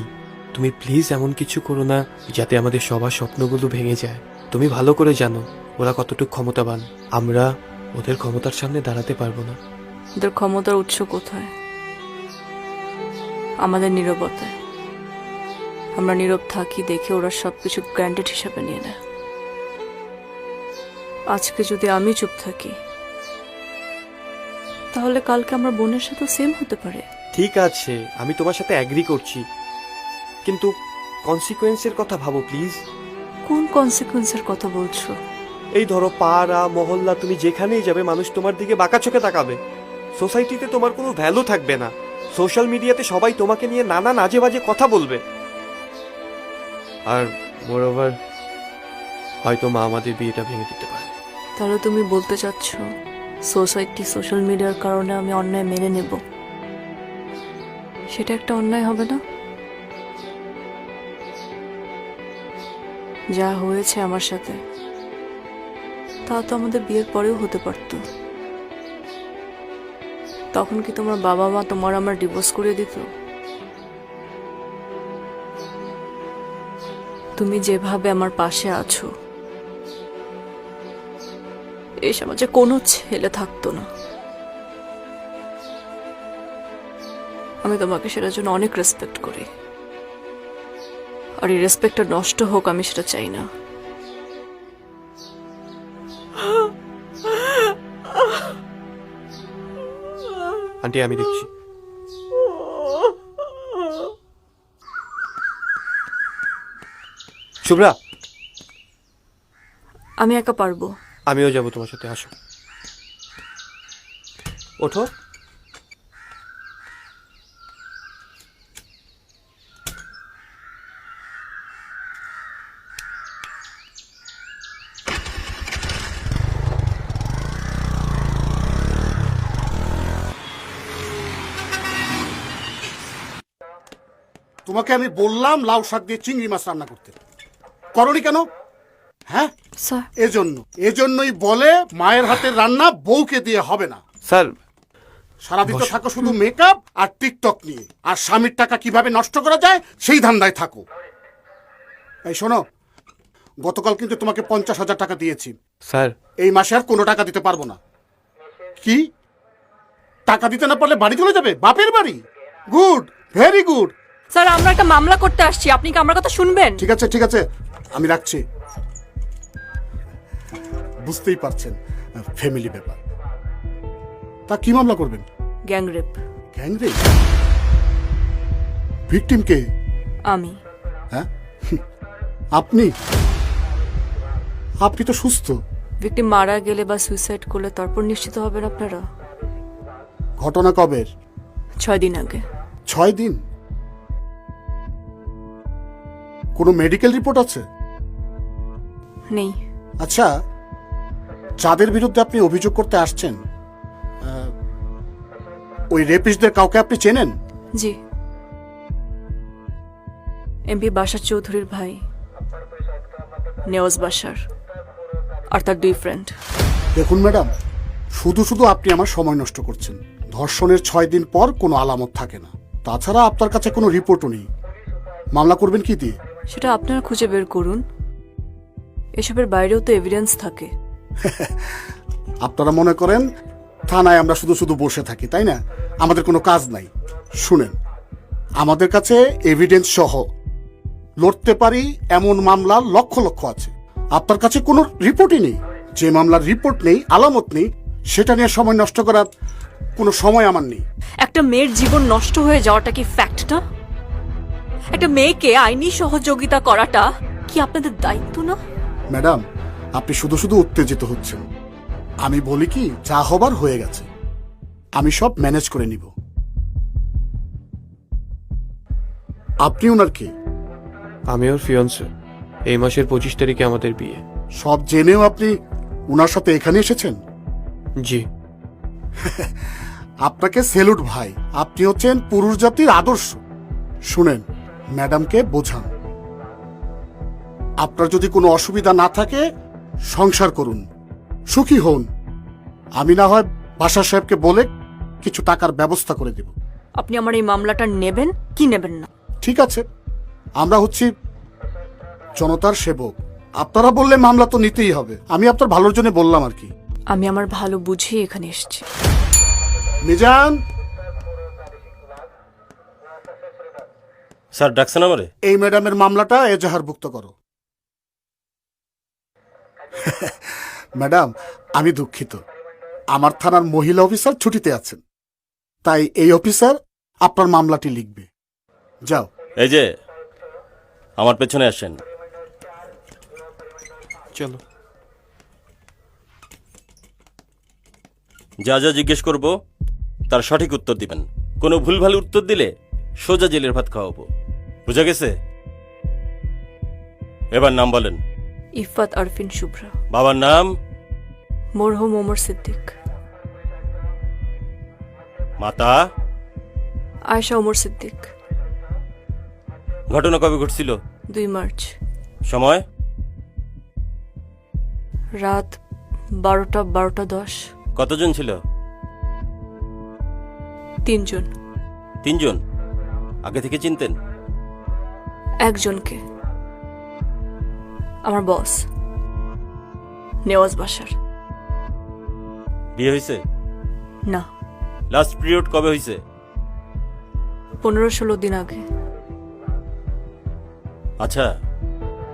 তুমি প্লিজ এমন কিছু করো না যাতে আমাদের সবার স্বপ্নগুলো ভেঙে যায়। তুমি ভালো করে জানো ওরা কতটুকু ক্ষমতাবান। আমরা ওদের ক্ষমতার সামনে দাঁড়াতে পারবো না। ওদের ক্ষমতার উৎস কোথায়? আমাদের নীরবতায়। আমরা নীরব থাকি দেখে ওরা সবকিছু গ্র্যান্টেড হিসাবে নিয়ে নেয়। আজকে যদি আমি চুপ থাকি, তাহলে কালকে আমার বোনের সাথে সেম হতে পারে। ঠিক আছে, আমি তোমার সাথে অ্যাগ্রি করছি, কিন্তু কনসিকোয়েন্সের কথা ভাবো প্লিজ। কোন কনসিকুয়েন্সের কথা বলছো? এই ধরো পাড়া মহল্লা, তুমি যেখানেই যাবে মানুষ তোমার দিকে বাঁকা চোখে তাকাবে। সোসাইটিতে তোমার কোনো ভ্যালু থাকবে না। সোশ্যাল মিডিয়াতে সবাই তোমাকে নিয়ে নানান আজে বাজে কথা বলবে। আর মোরওভার হয়তো মা আমাদের বিয়েটা ভেঙে দিতে পারে। তাহলে তুমি বলতে চাচ্ছ সোসাইটি সোশ্যাল মিডিয়ার কারণে আমি অন্যায় মেনে নেব? সেটা একটা অন্যায় হবে না? যা হয়েছে আমার সাথে তা তো আমাদের বিয়ের পরেও হতে পারত। তখন কি তোমার বাবা মা তোমার আমার ডিভোর্স করে দিত? তুমি যেভাবে আমার পাশে আছো, এই সমাজে কোনো ছেলে থাকতো না। আমি তোমাকে সেটার জন্য অনেক রেসপেক্ট করি, আর এই রেসপেক্টটা নষ্ট হোক আমি সেটা চাই না। আন্টি আমি দেখছি। শুভ্রা, আমি একা পারবো। আমিও যাবো তোমার সাথে, আসো। ওঠো। তোমাকে আমি বললাম লাউ শাক দিয়ে চিংড়ি মাছ রান্না করতে, করনি কেন? হ্যাঁ, এজন্যই বলে মায়ের হাতের রান্না বউকে দিয়ে হবে না। স্যার, সারাদিন তো থাকো শুধু মেকআপ আর টিকটক নিয়ে, আর স্বামীর টাকা কিভাবে নষ্ট করা যায় সেই ধান্দায় থাকো। এই শোনো, গতকাল কিন্তু তোমাকে 50,000 টাকা দিয়েছি। স্যার, এই মাসে আর কোনো টাকা দিতে পারবো না। কি টাকা দিতে না পারলে বাড়ি চলে যাবে? বাপের বাড়ি? Good, very good. স্যার, আমরা একটা মামলা করতে আসছি, আপনি কি আমার কথা শুনবেন? ঠিক আছে ঠিক আছে, আমি রাখছি। বুঝতেই পারছেন ফ্যামিলি ব্যাপার। তা কি মামলা করবেন? গ্যাংরেপ। গ্যাংরেপ? ভিকটিম কে? আমি। হ্যাঁ, আপনি? আপনি তো সুস্থ। ভিকটিম মারা গেলে বা সুইসাইড করলে তারপর নিশ্চিত হবেন আপনারা। ঘটনা কবের? 6 দিন আগে। 6 দিন? কোনো মেডিকেল রিপোর্ট আছে? নেই। আচ্ছা, যাদের বিরুদ্ধে আপনি অভিযোগ করতে আসছেন, ওই রেপিস্টদের কাউকে আপনি চেনেন? জি, এমপি বাশার চৌধুরীর ভাই নেওয়াজ বাশার আর তার 2 ফ্রেন্ড। দেখুন ম্যাডাম, শুধু শুধু আপনি আমার সময় নষ্ট করছেন। ধর্ষণের 6 দিন পর কোনো আলামত থাকে না, তাছাড়া আপনার কাছে কোনো রিপোর্টও নেই। মামলা করবেন কি দিয়ে? সেটা আপনারা খুঁজে বের করুন। এসবের বাইরেও তো এভিডেন্স থাকে। আপনারা মনে করেন থানায় আমরা শুধু শুধু বসে থাকি, তাই না? আমাদের কোনো কাজ নাই। শুনেন, আমাদের কাছে এভিডেন্স সহ লড়তে পারি এমন মামলা লক্ষ লক্ষ আছে। আপনার কাছে কোনো রিপোর্টই নেই। যে মামলার রিপোর্ট নেই, আলামত নেই, সেটা নিয়ে সময় নষ্ট করার কোনো সময় আমার নেই। একটা মেয়ের জীবন নষ্ট হয়ে যাওয়াটা কি ফ্যাক্ট না? একটা মেয়েকে আইনি সহযোগিতা করাটা কি আপনাদের দায়িত্ব না? ম্যাডাম, আপনি শুধু শুধু উত্তেজিত হচ্ছেন। আমি বলি কি, যা হবার হয়ে গেছে, আমি সব ম্যানেজ করে নিব। আপনি ওনার কি? আমি ওর ফিয়ন্সে। এই মাসের 25 তারিখে আমাদের বিয়ে। সব জেনেও আপনি ওনার সাথে এখানে এসেছেন? জি। আপনাকে সেলুট ভাই, আপনি হচ্ছেন পুরুষ জাতির আদর্শ। শুনেন, ম্যাডামকে বোঝান, আপনার যদি কোনো অসুবিধা না থাকে সংসার করুন, সুখী হন। আমি না হয় বাশার সাহেবকে বলে কিছু টাকার ব্যবস্থা করে দেব। আপনি আমার এই মামলাটা নেবেন কি নেবেন না? ঠিক আছে, আমরা হচ্ছি জনতার সেবক, আপনারা বললে মামলা তো নিতেই হবে। আমি আপনার ভালোর জন্য বললাম আর কি। আমি আমার ভালো বুঝেই এখানে এসেছি। মিজান, স্যার ডাকছেন আমারে? এই ম্যাডামের মামলাটা এজাহারভুক্ত করো। ম্যাডাম, আমি দুঃখিত, আমার থানার মহিলা অফিসার ছুটিতে আছেন, তাই এই অফিসার আপনার মামলাটি লিখবে। যাও। এই যে আমার পেছনে আসেন। চলো। যা যা জিজ্ঞেস করব তার সঠিক উত্তর দিবেন। কোনো ভুলভাল উত্তর দিলে সোজা জেলের ভাত খাওয়াবো। বুঝা গেছে? এবার নাম বলেন। ইফাত আরফিন শুভ্রা। বাবার নাম? মরহুম ওমর সিদ্দিক। মাতা? আয়েশা ওমর সিদ্দিক। ঘটনা কবে ঘটছিল? 2 মার্চ। সময়? রাত 12:10। কতজন ছিল? 3 জন। 3 জন? আগে থেকে চিনতেন? একজনকে, আমার বস নেওয়াজ বাশার। বিয়ে হয়েছে? না। লাস্ট পিরিয়ড কবে হয়েছে? 15-16 দিন আগে। আচ্ছা,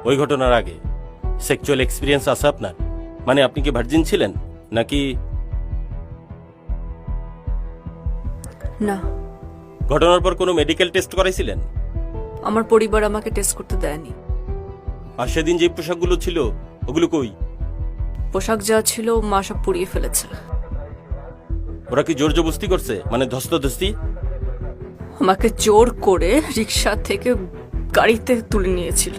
ওই ঘটনার আগে সেক্সুয়াল এক্সপিরিয়েন্স আছে আপনার? মানে আপনি কি ভার্জিন ছিলেন নাকি? না। ঘটনার পর কোনো মেডিকেল টেস্ট করাইছিলেন? আমার পরিবার আমাকে টেস্ট করতে দেয়নি। আর সেদিন যে পোশাকগুলো ছিল ওগুলো কই? পোশাক যা ছিল মা সব পুড়িয়ে ফেলেছে। ওরা কি জোর জবরদস্তি করছে, মানে ধস্তাধস্তি? আমাকে জোর করে রিক্সা থেকে গাড়িতে তুলে নিয়েছিল।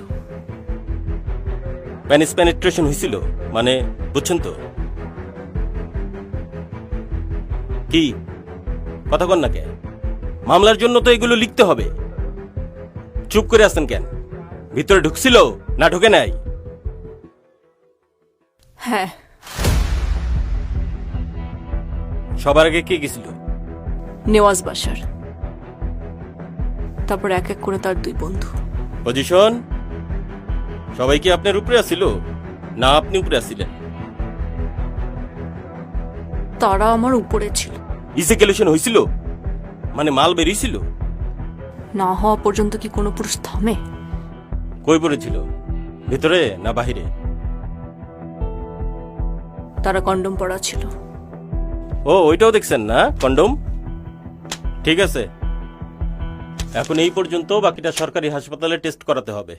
প্যানিস পেনিট্রেশন হয়েছিল, মানে বুঝছেন তো? কি কথা কন না কে? মামলার জন্য তো এগুলো লিখতে হবে। চুপ করে আসছেন কেন? ভিতরে ঢুকছিল না ঢুকে নাই? হ্যাঁ। সবার আগে কে গেছিল? নেওয়াজ বাশার, তারপর এক এক করে তার 2 বন্ধু। পজিশন? সবাই কি আপনার উপরে আসছিল না আপনি উপরে আসছিলেন? তারা আমার উপরে ছিল। ইসেকুলেশন হয়েছিল, মানে মাল বেরিয়েছিল? না হওয়া পর্যন্ত কি কোনো পুরুষ থামে? কই পড়েছিল, ভিতরে না বাহিরে? তারা কন্ডম পরা ছিল। ও, ওইটাও দেখছেন না কন্ডম? ঠিক আছে, এখন এই পর্যন্ত, বাকিটা সরকারি হাসপাতালে টেস্ট করাতে হবে।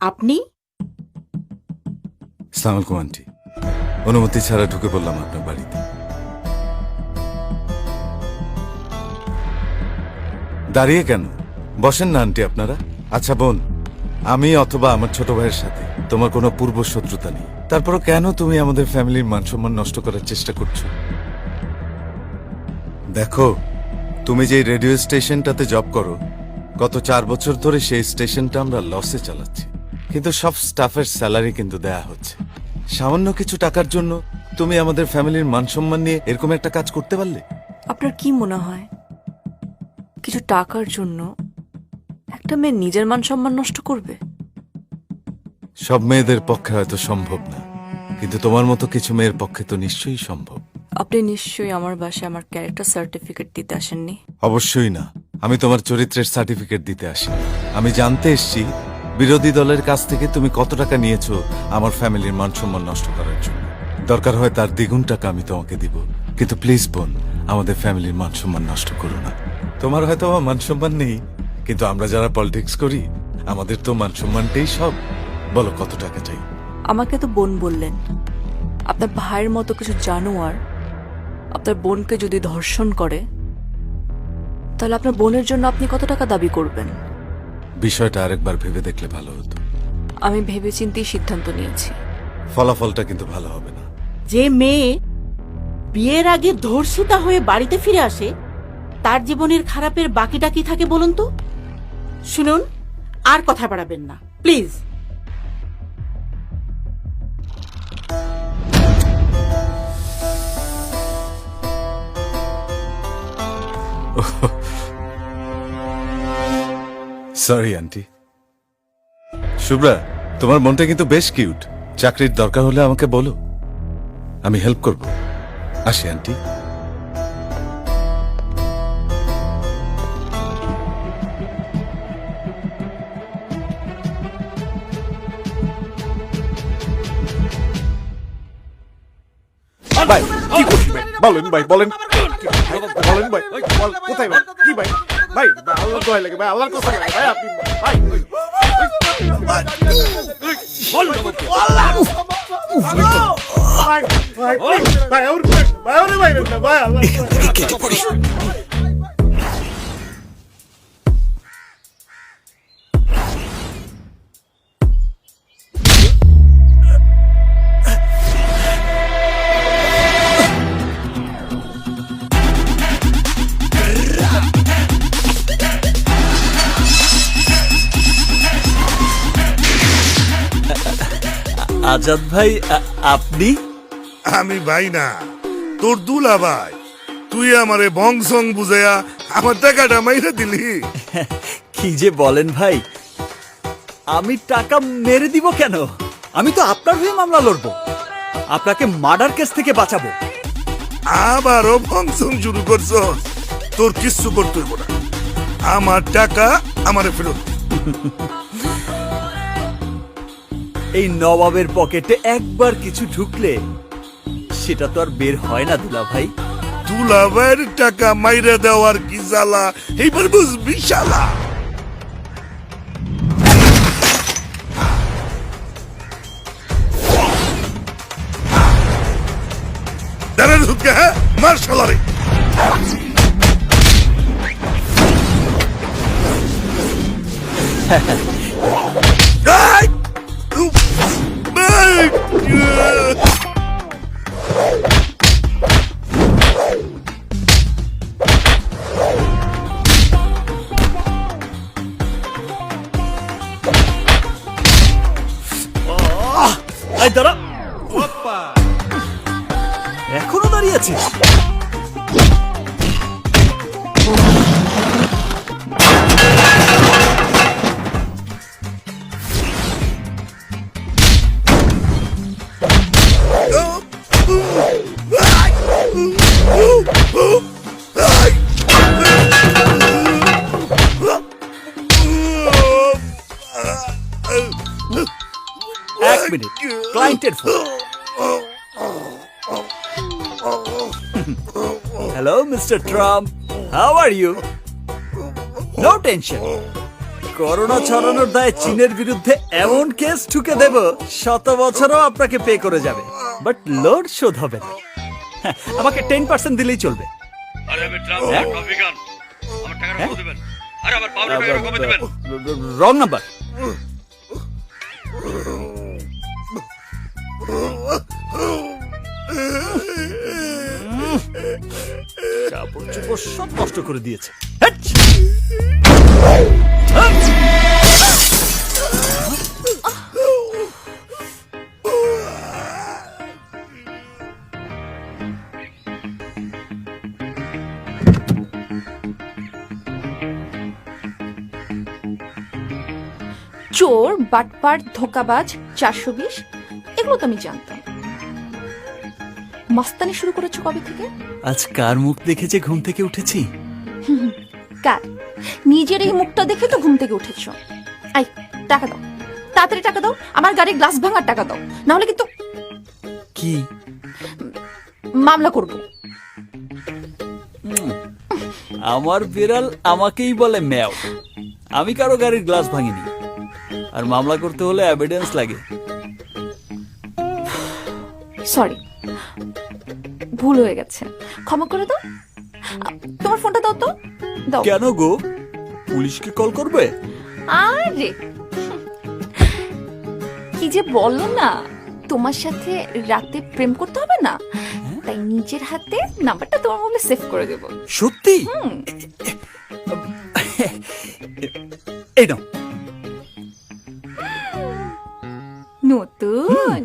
আপনি? আসসালামু আলাইকুম আন্টি, অনুমতি ছাড়া ঢুকে পড়লাম আপনার বাড়িতে। দাঁড়িয়ে কেন? বসেন না আন্টি আপনারা। আচ্ছা বোন, আমি অথবা আমার ছোট ভাইয়ের সাথে তোমার কোনো পূর্ব শত্রুতা নেই, তারপরও কেন তুমি আমাদের ফ্যামিলির মান সম্মান নষ্ট করার চেষ্টা করছো? দেখো, তুমি যে রেডিও স্টেশনটাতে জব করো, গত 4 বছর ধরে সেই স্টেশনটা আমরা লসে চালাচ্ছি, কিন্তু সব স্টাফের স্যালারি কিন্তু দেয়া হচ্ছে। সামান্য কিছু টাকার জন্য তুমি আমাদের ফ্যামিলির মান সম্মান নিয়ে এরকম একটা কাজ করতে পারলে? আপনার কি মনে হয় কিছু টাকার জন্য একটা মেয়ে নিজের মান সম্মান নষ্ট করবে? সব মেয়েদের পক্ষে হয়তো সম্ভব না, কিন্তু তোমার মতো কিছু মেয়ের পক্ষে তো নিশ্চয়ই সম্ভব। আপনি নিশ্চয়ই আমার বাসায় আমার ক্যারেক্টার সার্টিফিকেট দিতে আসেননি। অবশ্যই না, আমি তোমার চরিত্রের সার্টিফিকেট দিতে আসি। আমি জানতে এসেছি বিরোধী দলের কাছ থেকে তুমি কত টাকা নিয়েছো আমার ফ্যামিলির মান সম্মান নষ্ট করার জন্য। দরকার হয় তার দ্বিগুণ টাকা আমি তোমাকে দিব, কিন্তু প্লিজ বোন, আমাদের ফ্যামিলির মান সম্মান নষ্ট করো না। তোমার হয়তো আমার মান সম্মান নেই, কিন্তু আমরা যারা পলিটিক্স করি আমাদের তো মান সম্মানটাই সব। বলো কত টাকা চাই? আমাকে তো বোন বললেন, আপনার ভাইয়ের মতো কিছু জানোয়ার আপনার বোনকে যদি ধর্ষণ করে, তাহলে আপনার বোনের জন্য আপনি কত টাকা দাবি করবেন? বিষয়টা আরেকবার ভেবে দেখলে ভালো হতো। আমি ভেবেচিন্তেই সিদ্ধান্ত নিয়েছি। ফলাফলটা কিন্তু ভালো হবে না। যে মেয়ে বিয়ের আগে ধর্ষিতা হয়ে বাড়িতে ফিরে আসে, তার জীবনের খারাপের বাকিটা কি থাকে বলুন তো? শুনুন, আর কথা বাড়াবেন না প্লিজ। Sorry aunty. শুভ্রা, তোমার মনটা কিন্তু বেশ কিউট। চাকরির দরকার হলে আমাকে বলো, আমি হেল্প করব। আসি আন্টি। ভাই কি করছি ভাই? বলেন ভাই, বলেন বলেন ভাই, কোথায় ভাই? কি ভাই? ভাই আল্লাহ দোহাই লাগে ভাই, আল্লাহর কসম লাগে ভাই, আপনি ভাই আজাদ ভাই, আপনি? আমি ভাই না, তোর দুলা ভাই। তুই আমারে বংশং বুঝাইয়া আমার টাকাটা মাইরে দিলি। কি যে বলেন ভাই, আমি টাকা মেরে দিব কেন? আমি তো আপনার হয়ে মামলা লড়বো, আপনাকে মার্ডার কেস থেকে বাঁচাবো। আবারও বংশং শুরু করছ। তোর কিচ্ছু করতে হইব না, আমার টাকা আমারে ফেরত। এই নবাবের পকেটে একবার কিছু ঢুকলে সেটা তো আর বের হয় না দুলা ভাই। দুলা ভাইয়ের টাকা মাইরে দেওয়ার কি জ্বালা এইবার বুঝবি শালা। দাঁড়ান ঢুকে, হ্যাঁ মার শালারে। দাঁড়া, এখনো দাঁড়িয়ে আছিস? এক মিনিট, ক্লায়েন্টের phone. Hello mister Trump, how are you? No tension, corona ছড়ানোর দায়ে চীনের বিরুদ্ধে এমন কেস ঠুকে দেব 100 বছরও আপনাকে পে করে যাবে, বাট লোড শোধ হবে না। আমাকে 10% দিলেই চলবে। Wrong number. কাপড় চোপড় সব নষ্ট করে দিয়েছে। চোর, বাটপার, ধোকাবাজ, 420, এগুলো তো আমি জানতাম। মস্তানি শুরু করেছো কবে থেকে? আজ কার মুখ দেখে ঘুম থেকে উঠেছি? কার? নিজের এই মুখটা দেখে তো ঘুম থেকে উঠেছো। আই, টাকা দাও, তাড়াতাড়ি টাকা দাও, আমার গাড়ির গ্লাস ভাঙার টাকা দাও, না হলে কিন্তু কি মামলা করব। আমার বিড়াল আমাকেই বলে ম্যাও। আমি কারো গাড়ির গ্লাস ভাঙিনি, আর মামলা করতে হলে এভিডেন্স লাগে। সরি, ভুল হয়ে গেছে, ক্ষমা করে দাও। তোমার ফোনটা দাও তো। দাও। কেন গো, পুলিশকে কল করবে? আরে কি যে বলো না, তোমার সাথে রাতে প্রেম করতে হবে না, তাই নিজের হাতে নাম্বারটা তোমার মোবাইলে সেভ করে দেব। সত্যি? এই নাও। নতুন,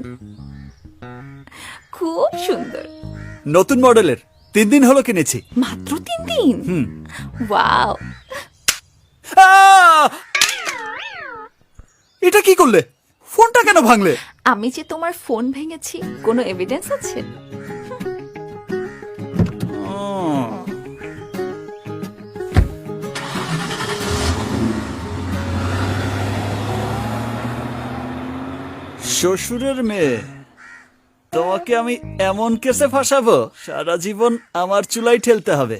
খুব সুন্দর। নতুন মডেলের, 3 দিন হলো কিনেছি। মাত্র 3 দিন? ওয়াও। এটা কি করলে? ফোনটা কেন ভাঙলে? আমি যে তোমার ফোন ভেঙেছি, কোনো এভিডেন্স আছে? শ্বশুরের মেয়ে, তোমাকে আমি এমন কেসে ফাঁসাবো, সারা জীবন আমার চুলাই ঠেলতে হবে।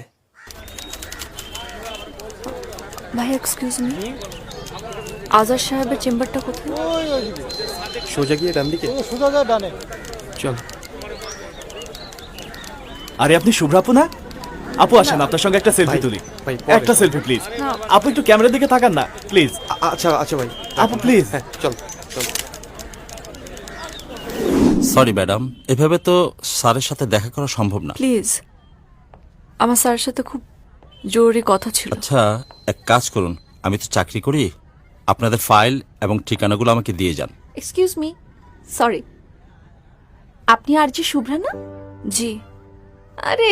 ভাই এক্সকিউজ মি, আজাদ সাহেবের চেম্বারটা কোথায়? সোজা গিয়ে ডান দিকে। সোজা যা ডানে। চল। আরে আপনি শুভ্রাপু না? আপু আসেন, আপনার সঙ্গে একটা সেলফি তুলি। ভাই, একটা সেলফি প্লিজ। আপু একটু ক্যামেরার দিকে তাকান না প্লিজ। আচ্ছা আচ্ছা ভাই, আপু প্লিজ। চল চল। সরি ম্যাডাম, এভাবে তো স্যারের সাথে দেখা করা সম্ভব না। প্লিজ, আমার স্যারের সাথে খুব জরুরি কথা ছিল। আচ্ছা, এক কাজ করুন, আমি তো চাকরি করি, আপনাদের ফাইল এবং ঠিকানাগুলো আমাকে দিয়ে যান। এক্সকিউজ মি, সরি, আপনি আর জি শুভ্রা না? জি। আরে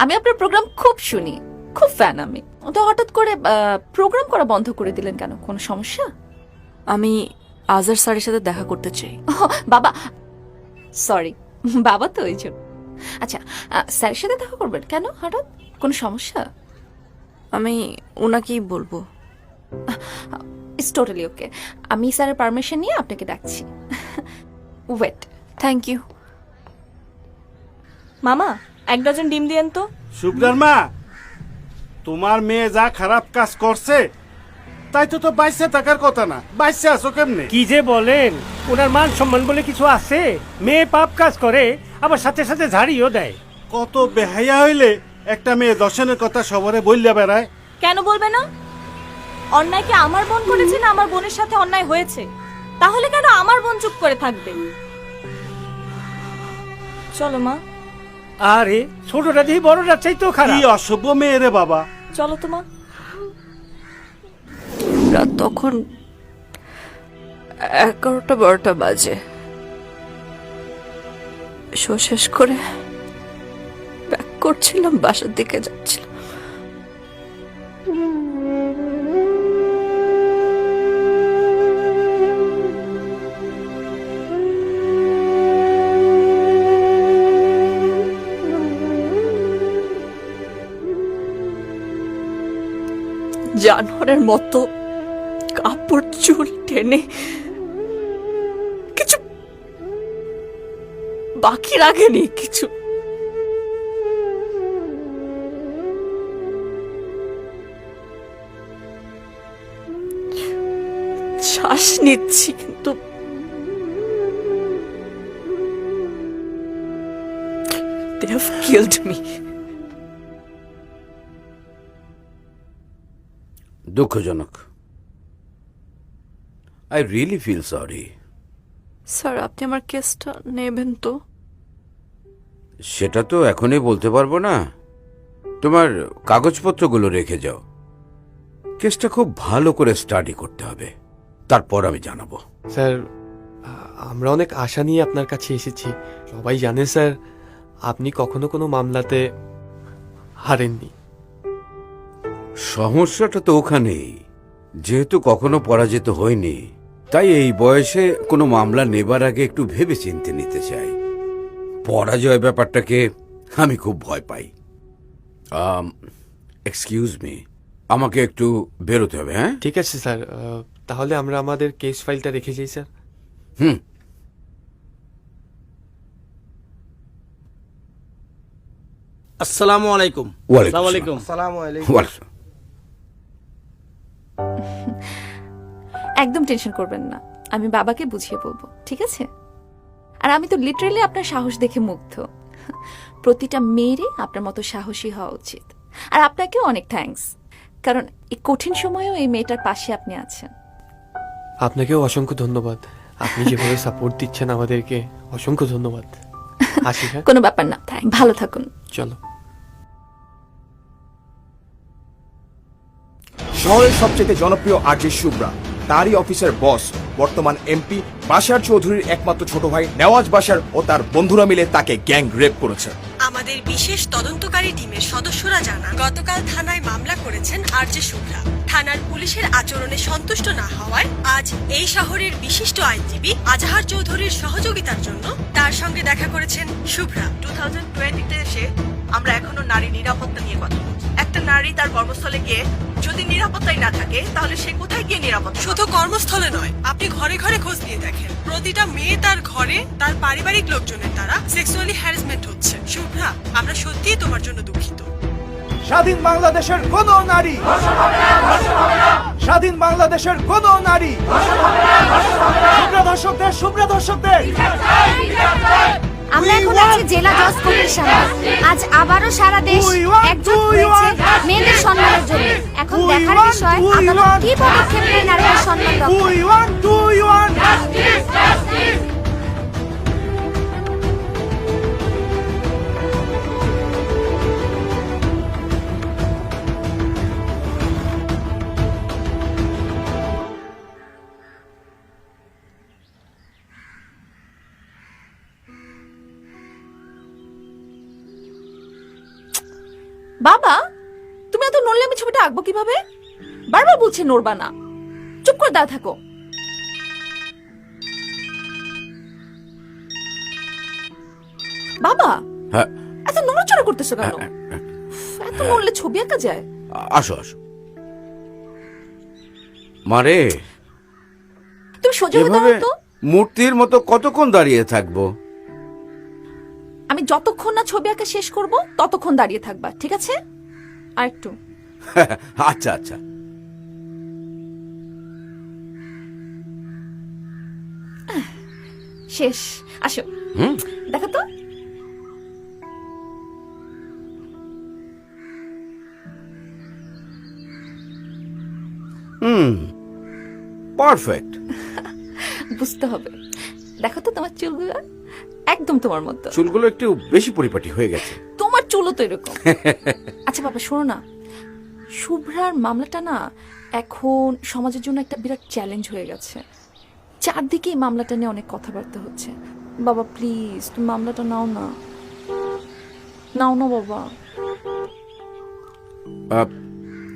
আমি আপনার প্রোগ্রাম খুব শুনি, খুব ফ্যান আমি। তো হঠাৎ করে প্রোগ্রাম করা বন্ধ করে দিলেন কেন? কোনো সমস্যা? আমি আজার স্যারের সাথে দেখা করতে চাই। বাবা, সরি, বাবা তো ওই জন্য। আচ্ছা, স্যারের সাথে দেখা করবেন কেন হঠাৎ? কোনো সমস্যা? আমি ওনাকেই বলবো। ইটস টোটালি ওকে, আমি স্যারের পারমিশন নিয়ে আপনাকে ডাকছি। ওয়েট। Thank you. মামা, 1 ডজন ডিম দিয়েন তো। শুভ্রার মা, তোমার মেয়ে যা খারাপ কাজ করছে তাই তো বাইসে থাকার কথা না। বাইসে আছো কেমনে? কি যে বলেন, ওনার মান সম্মান বলে কিছু আছে? মেয়ে পাপ কাজ করে, আবার সাথে সাথে ঝাড়িও দেয়। কত বেহাইয়া হইলে একটা মেয়ে দর্শনের কথা সবরে বললে বেড়ায়। কেন বলবে না? অন্যায় কি আমার বোন করেছে না আমার বোনের সাথে অন্যায় হয়েছে? তাহলে কেন আমার বোন চুপ করে থাকবে? চলো মা। আরে ছোটটা দিয়ে বড়টা চাইতেও খারাপ। কি অসভ্য মেয়ে রে বাবা। চলো তো মা। রাত তখন 11টা-12টা বাজে। শো শেষ করে ব্যাক করছিলাম, বাসার দিকে যাচ্ছিলাম। জানোয়ারের মতো কাপড় চুল টেনে কিছু বাকি রাখেনি, কিছু শ্বাস নিচ্ছি কিন্তু they have killed me. দুঃখজনক। I really feel sorry. Sir, আপনি আমার কেসটা নেবেন তো? সেটা তো এখনই বলতে পারবো না। তোমার কাগজপত্রগুলো রেখে যাও। কেসটা খুব ভালো করে স্টাডি করতে হবে, তারপর আমি জানাবো। স্যার, আমরা অনেক আশা নিয়ে আপনার কাছে এসেছি। সবাই জানে স্যার, আপনি কখনো কোনো মামলাতে হারেননি। সমস্যাটা তো ওখানেই, যেহেতু কখনো পরাজিত হয়নি তাই এই বয়সে কোনো মামলা নেবার আগে একটু ভেবে চিন্তে নিতে চাই। পরাজয় ব্যাপারটাকে আমি খুব ভয় পাই। এক্সকিউজ মি, আমাকে একটু বেরোতে হবে। হ্যাঁ, ঠিক আছে স্যার, তাহলে আমরা আমাদের কেস ফাইলটা রেখে যাই স্যার। হুম। আসসালামু আলাইকুম। ওয়ালাইকুম আসসালামু আলাইকুম। আসসালাম। ওয়ালাইকুম। একদম টেনশন করবেন না, আমি বাবাকে বুঝিয়ে বলবো, ঠিক আছে? আর আমি তো লিটারালি আপনার সাহস দেখে মুগ্ধ। প্রতিটা মেয়েরই আপনার মতো সাহসী হওয়া উচিত। আর আপনাকেও অনেক থ্যাঙ্কস, কারণ এই কঠিন সময়েও এই মেয়েটার পাশে আপনি আছেন। আপনাকেও অসংখ্য ধন্যবাদ, আপনি যেভাবে সাপোর্ট দিচ্ছেন আমাদেরকে, অসংখ্য ধন্যবাদ। আসি হ্যাঁ? কোনো ব্যাপার না, ভালো থাকুন। চলো। শহরের সবচেয়ে জনপ্রিয় আরজে শুভ্রা, তারই অফিসের বস, বর্তমান এমপি বাশার চৌধুরীর একমাত্র ছোট ভাই নেওয়াজ বাশার ও তার বন্ধুরা মিলে তাকে গ্যাং রেপ করেছে। আমাদের বিশেষ তদন্তকারী টিমের সদস্যরা জানান গতকাল থানায় মামলা করেছেন আরজে শুভ্রা। থানার পুলিশের আচরণে সন্তুষ্ট না হওয়ায় আজ এই শহরের বিশিষ্ট আইনজীবী আজাহার চৌধুরীর সহযোগিতার জন্য তার সঙ্গে দেখা করেছেন শুভ্রা। 2020-তে এসে আমরা এখনো নারী নিরাপত্তা নিয়ে কথা বলছি। একটা নারী তার কর্মস্থলে গিয়ে যদি নিরাপত্তাই না থাকে তাহলে সে কোথায় গিয়ে নিরাপদ? শুধু কর্মস্থলে নয়, আপনি ঘরে ঘরে খোঁজ নিয়ে দেখেন, প্রতিটা মেয়ে তার ঘরে তার পারিবারিক লোকজনের দ্বারা সেক্সুয়ালি হ্যারাসমেন্ট হচ্ছে। শুভ্রা, আমরা সত্যিই তোমার জন্য দুঃখিত। স্বাধীন বাংলাদেশের কোন নারী, স্বাধীন বাংলাদেশের কোন নারী, শুভ্রা ধর্ষকদের, শুভ্রা ধর্ষকদের। আমরা এখন আছি জেলা জজ কোর্টের সামনে। আজ আবারও সারা দেশ একজোট হয়েছে মেয়েদের সম্মানের জন্য। এখন দেখার বিষয় আদালত কি পদক্ষেপ নেয় নারীদের সম্মান রক্ষায়। বাবা, তুমি এত নড়লে আমি ছবিটা আঁকবো কিভাবে? বারবার বলছে নড়বা না, চুপ করে দাঁড়া থাকো। বাবা, হ্যাঁ, এত নড়াচড়া করতেছো কেন? এত নড়লে ছবি আঁকা যায়? আসো আসো। মারে, তুমি সোজা হয়ে দাঁড়াও তো। মূর্তির মতো কতক্ষণ দাঁড়িয়ে থাকবো? আমি যতক্ষণ না ছবি আঁকা শেষ করব ততক্ষণ দাঁড়িয়ে থাকবা, ঠিক আছে? আর একটু। আচ্ছা আচ্ছা। শেষ। আসো, দেখো তো। পারফেক্ট। বুঝতে হবে। দেখো তো তোমার চুলগুলো একদম তোমার মতো। চুলগুলো একটু বেশি পরিপাটি হয়ে গেছে। তোমার চুলও তো এরকম। আচ্ছা বাবা, শোনো না, শুভ্রার মামলাটা না এখন সমাজের জন্য একটা বিরাট চ্যালেঞ্জ হয়ে গেছে। চারদিকে এই মামলাটা নিয়ে অনেক কথাবার্তা হচ্ছে। বাবা প্লিজ, তুমি মামলাটা নাও না, নাও না বাবা।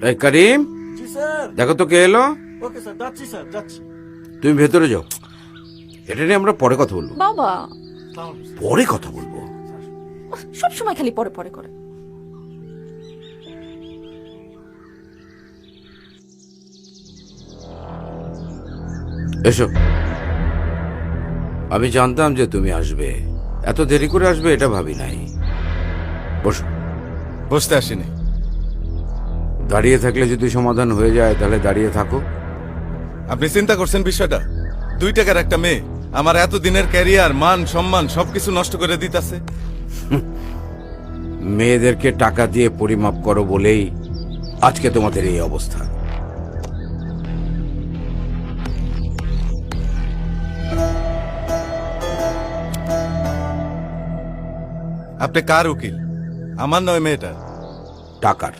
এই করিম, জি স্যার। দেখো তো কে এলো। ওকে স্যার, যাচ্ছি স্যার, যাচ্ছি। তুমি ভেতরে যাও, এটা নিয়ে আমরা পরে কথা বলবো। বাবা, পরে কথা বলবো। সব সময় খালি পরে পরে করে। এসো। আমি জানতাম যে তুমি আসবে, এত দেরি করে আসবে এটা ভাবি নাই। বসো। বসতে আসিনি। দাঁড়িয়ে থাকলে যদি সমাধান হয়ে যায় তাহলে দাঁড়িয়ে থাকো। আপনি চিন্তা করছেন বিষয়টা? 2 টাকার একটা মেয়ে আমার এত দিনের ক্যারিয়ার, মান সম্মান সবকিছু নষ্ট করে দিতেছে। মেয়েদেরকে টাকা দিয়ে পরিমাপ করো বলেই আজকে তোমাদের এই অবস্থা। আপনি কার উকিল? আমার নয় মেয়েটার। টাকার।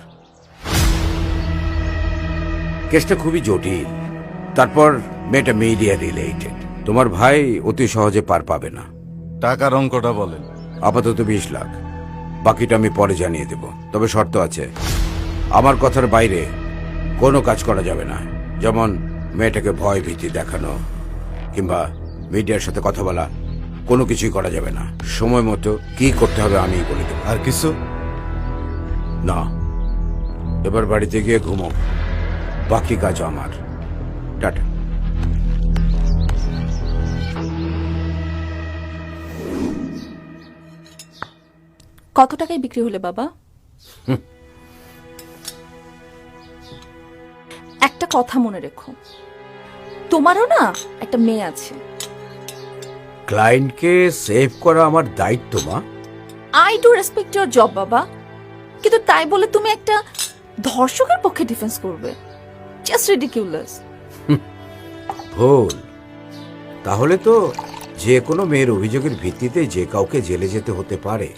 কেসটা খুবই জটিল, তারপর মেয়েটা মিডিয়া রিলেটেড। তোমার ভাই অতি সহজে পার পাবে না। টাকার অঙ্কটা বলেন। আপাতত 20 লাখ, বাকিটা আমি পরে জানিয়ে দেব। তবে শর্ত আছে, আমার কথার বাইরে কোনো কাজ করা যাবে না। যেমন মেয়েটাকে ভয় ভীতি দেখানো, কিংবা মিডিয়ার সাথে কথা বলা কোনো কিছুই করা যাবে না। সময় মতো কি করতে হবে আমিই বলে দেব। আর কিছু না, এবার বাড়িতে গিয়ে ঘুমো, বাকি কাজ আমার। টাটা। কত টাকায় বিক্রি হলে বাবা? একটা কথা মনে রেখো, তোমারও না একটা মেয়ে আছে। ক্লায়েন্টকে সেভ করা আমার দায়িত্ব মা। I do respect your job বাবা, কিন্তু তাই বলে তুমি একটা ধর্ষকের পক্ষে ডিফেন্স করবে? Just ridiculous. ভুল। তাহলে তো যে কোনো মেয়ের অভিযোগের ভিত্তিতে যে কাউকে জেলে যেতে হতে পারে।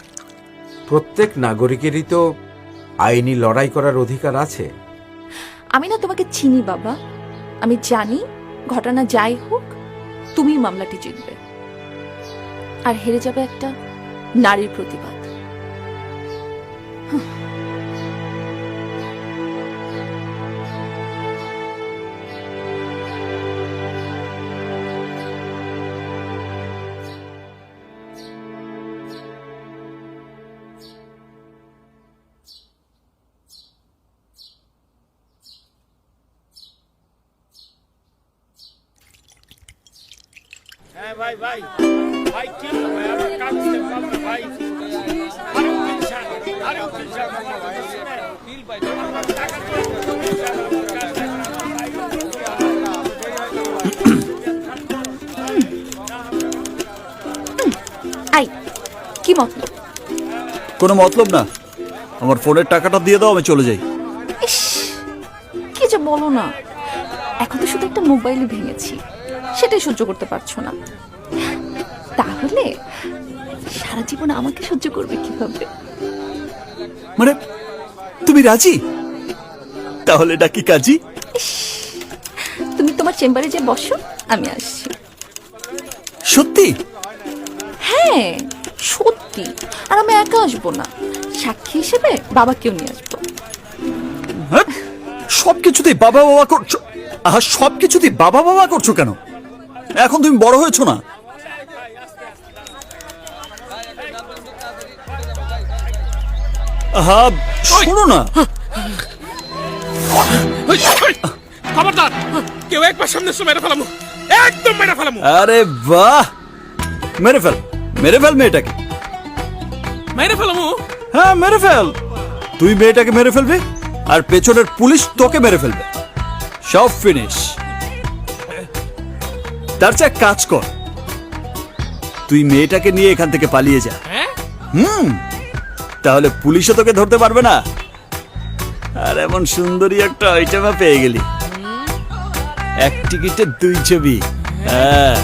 প্রত্যেক নাগরিকেরই তো আইনি লড়াই করার অধিকার আছে। আমি না তোমাকে চিনি বাবা, আমি জানি ঘটনা যাই হোক তুমি মামলাটি জিতবে, আর হেরে যাবে একটা নারীর প্রতিবাদ। হ্যাঁ ভাই ভাই ভাই কি ভাই আমার কাজ করতে ভাই আরে কিনশান ফিল ভাই টাকা আই কি মতলব? কোনো মতলব না, আমার ফোনের টাকাটা দিয়ে দাও, আমি চলে যাই। ইস, কি যে বলো না, এখন তো শুধু একটা মোবাইলই ভেঙেছি, সেটাই সহ্য করতে পারছো না, তাহলে সারা জীবন আমাকে সহ্য করবে কিভাবে? মানে তুমি রাজি? তাহলে ডাকি কাজী। তুমি তোমার চেম্বারে যে বসো, আমি আসছি। সত্যি? হ্যাঁ সত্যি, আর আমি একা আসবো না, সাক্ষী হিসেবে বাবাকেও নিয়ে আসবো। সবকিছুতেই বাবা বাবা করছো। আহা, সবকিছুতেই বাবা বাবা করছো কেন? এখন তুমি বড় হয়েছো না? আহা শোনো না, খবরদার কেউ একবার সামনে এসে মেরে ফেলামু, একদম মেরে ফেলামু। আরে বাহ, মেরে ফেল, মেরে ফেল মেয়েটাকে। মেরে ফেলামু? হ্যাঁ মেরে ফেল। তুই মেয়েটাকে মেরে ফেলবি আর পেছনের পুলিশ তোকে মেরে ফেলবে, সব ফিনিশ। তার চেয়ে এক কাজ কর, তুই মেয়েটাকে নিয়ে এখান থেকে পালিয়ে যা। তাহলে পুলিশও তোকে ধরতে পারবে না, আর এমন সুন্দরী একটা আইটেমা পেয়ে গেলি, এক টিকিটে 2 ছবি। হ্যাঁ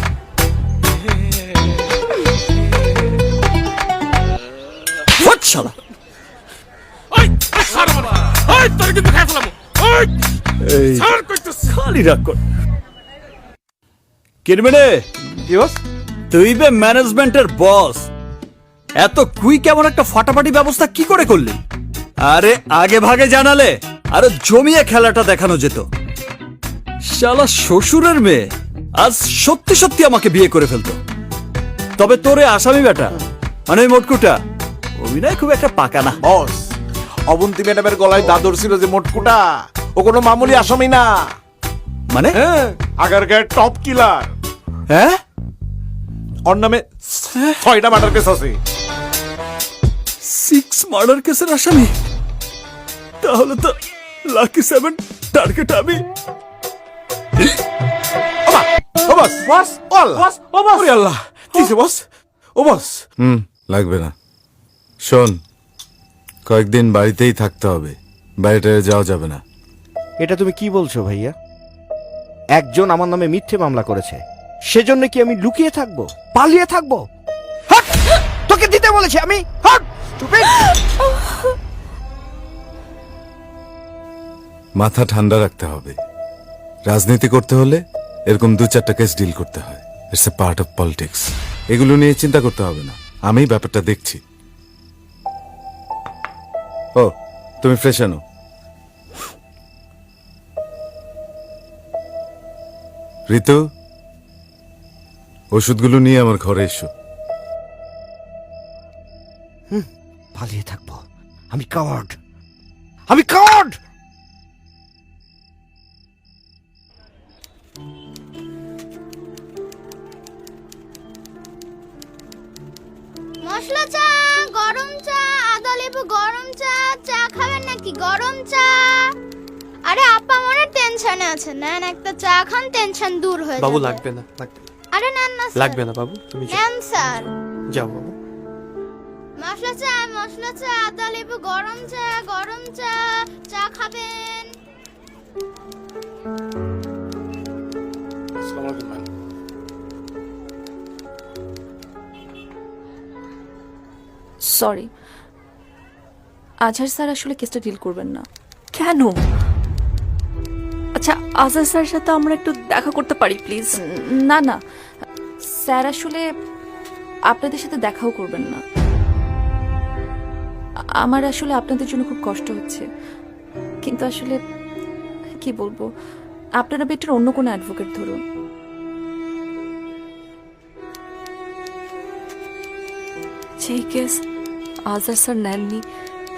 শালা, খালি রাগ কর। কিরমেনে তুই বে ম্যানেজমেন্টের বস, এত কুইক এমন একটা ফাটাফাটি ব্যবস্থা কি করে করলি? আরে আগে ভাগে জানালে আরো জমিয়ে খেলাটা দেখানো যেত। শালা শ্বশুরের মেয়ে আজ সত্যি সত্যি আমাকে বিয়ে করে ফেলতো। তবে তোরে আসামি বেটা, মানে ওই মোটকুটা, অভিনয় খুব একটা পাকা না। বস, অবন্তী ম্যাডামের গলায় দাদর ছিল যে মোটকুটা, ও কোনো মামুলি আসামি না। মানে আগারগাঁয়ের টপ কিলার। হ্যাঁ, ওর নামে 6টা মার্ডার কেস আছে। 6 মার্ডার কেসের আসামি? তাহলে তো লাকি 7 টার্গেট আমি। ও বস, বস, ও আল্লাহ, ও বস, ওরে আল্লাহ, কিসে বস? ও বস, লাগবে না। শোন, কয়েকদিন বাড়িতেই থাকতে হবে, বাইরে যাওয়া যাবে না। এটা তুমি কি বলছো ভাইয়া? একজন আমার নামে মিথ্যে মামলা করেছে, সেজন্য কি আমি লুকিয়ে থাকবো, পালিয়ে থাকবো? হাট! তোকে দিতে বলেছি আমি। হাট! stupid! মাথা ঠান্ডা রাখতে হবে। রাজনীতি করতে হলে এরকম 2-4টা কেস ডিল করতে হয়। It's a part of politics. এগুলো নিয়ে চিন্তা করতে হবে না, আমি ব্যাপারটা দেখছি। ও, তুমি ফ্রেশ আনো। ঋতু, ওষুধগুলো নিয়ে আমার ঘরে এসো। পালিয়ে থাকবো? আমি কাওয়ার্ড, আমি কাওয়ার্ড। মশলা চা, গরম চা, আদা লেবু গরম চা। চা খাবেন নাকি? গরম চা। আরে আপা মনে টেনশনে আছেন, নেন একটা চা খান, টেনশন দূর হয়ে বাবু যাবে। লাগবে না, লাগবে না। আরে নেন না স্যার। লাগবে না বাবু, তুমি যাও। নেন স্যার। যাও বাবু। মশলা চা, আদা লেবু গরম চা, গরম চা। চা খাবেন? সরি, আজহার স্যার আসলে কেসটা ডিল করবেন না। কেন? আচ্ছা, আজহার স্যারের সাথে আমরা একটু দেখা করতে পারি প্লিজ? না না, স্যার আসলে আপনাদের সাথে দেখাও করবেন না। আমার আসলে আপনাদের জন্য খুব কষ্ট হচ্ছে, কিন্তু আসলে কি বলবো, আপনারা বেটার অন্য কোনো অ্যাডভোকেট ধরুন। যেই কেস আজহার স্যার নেননি,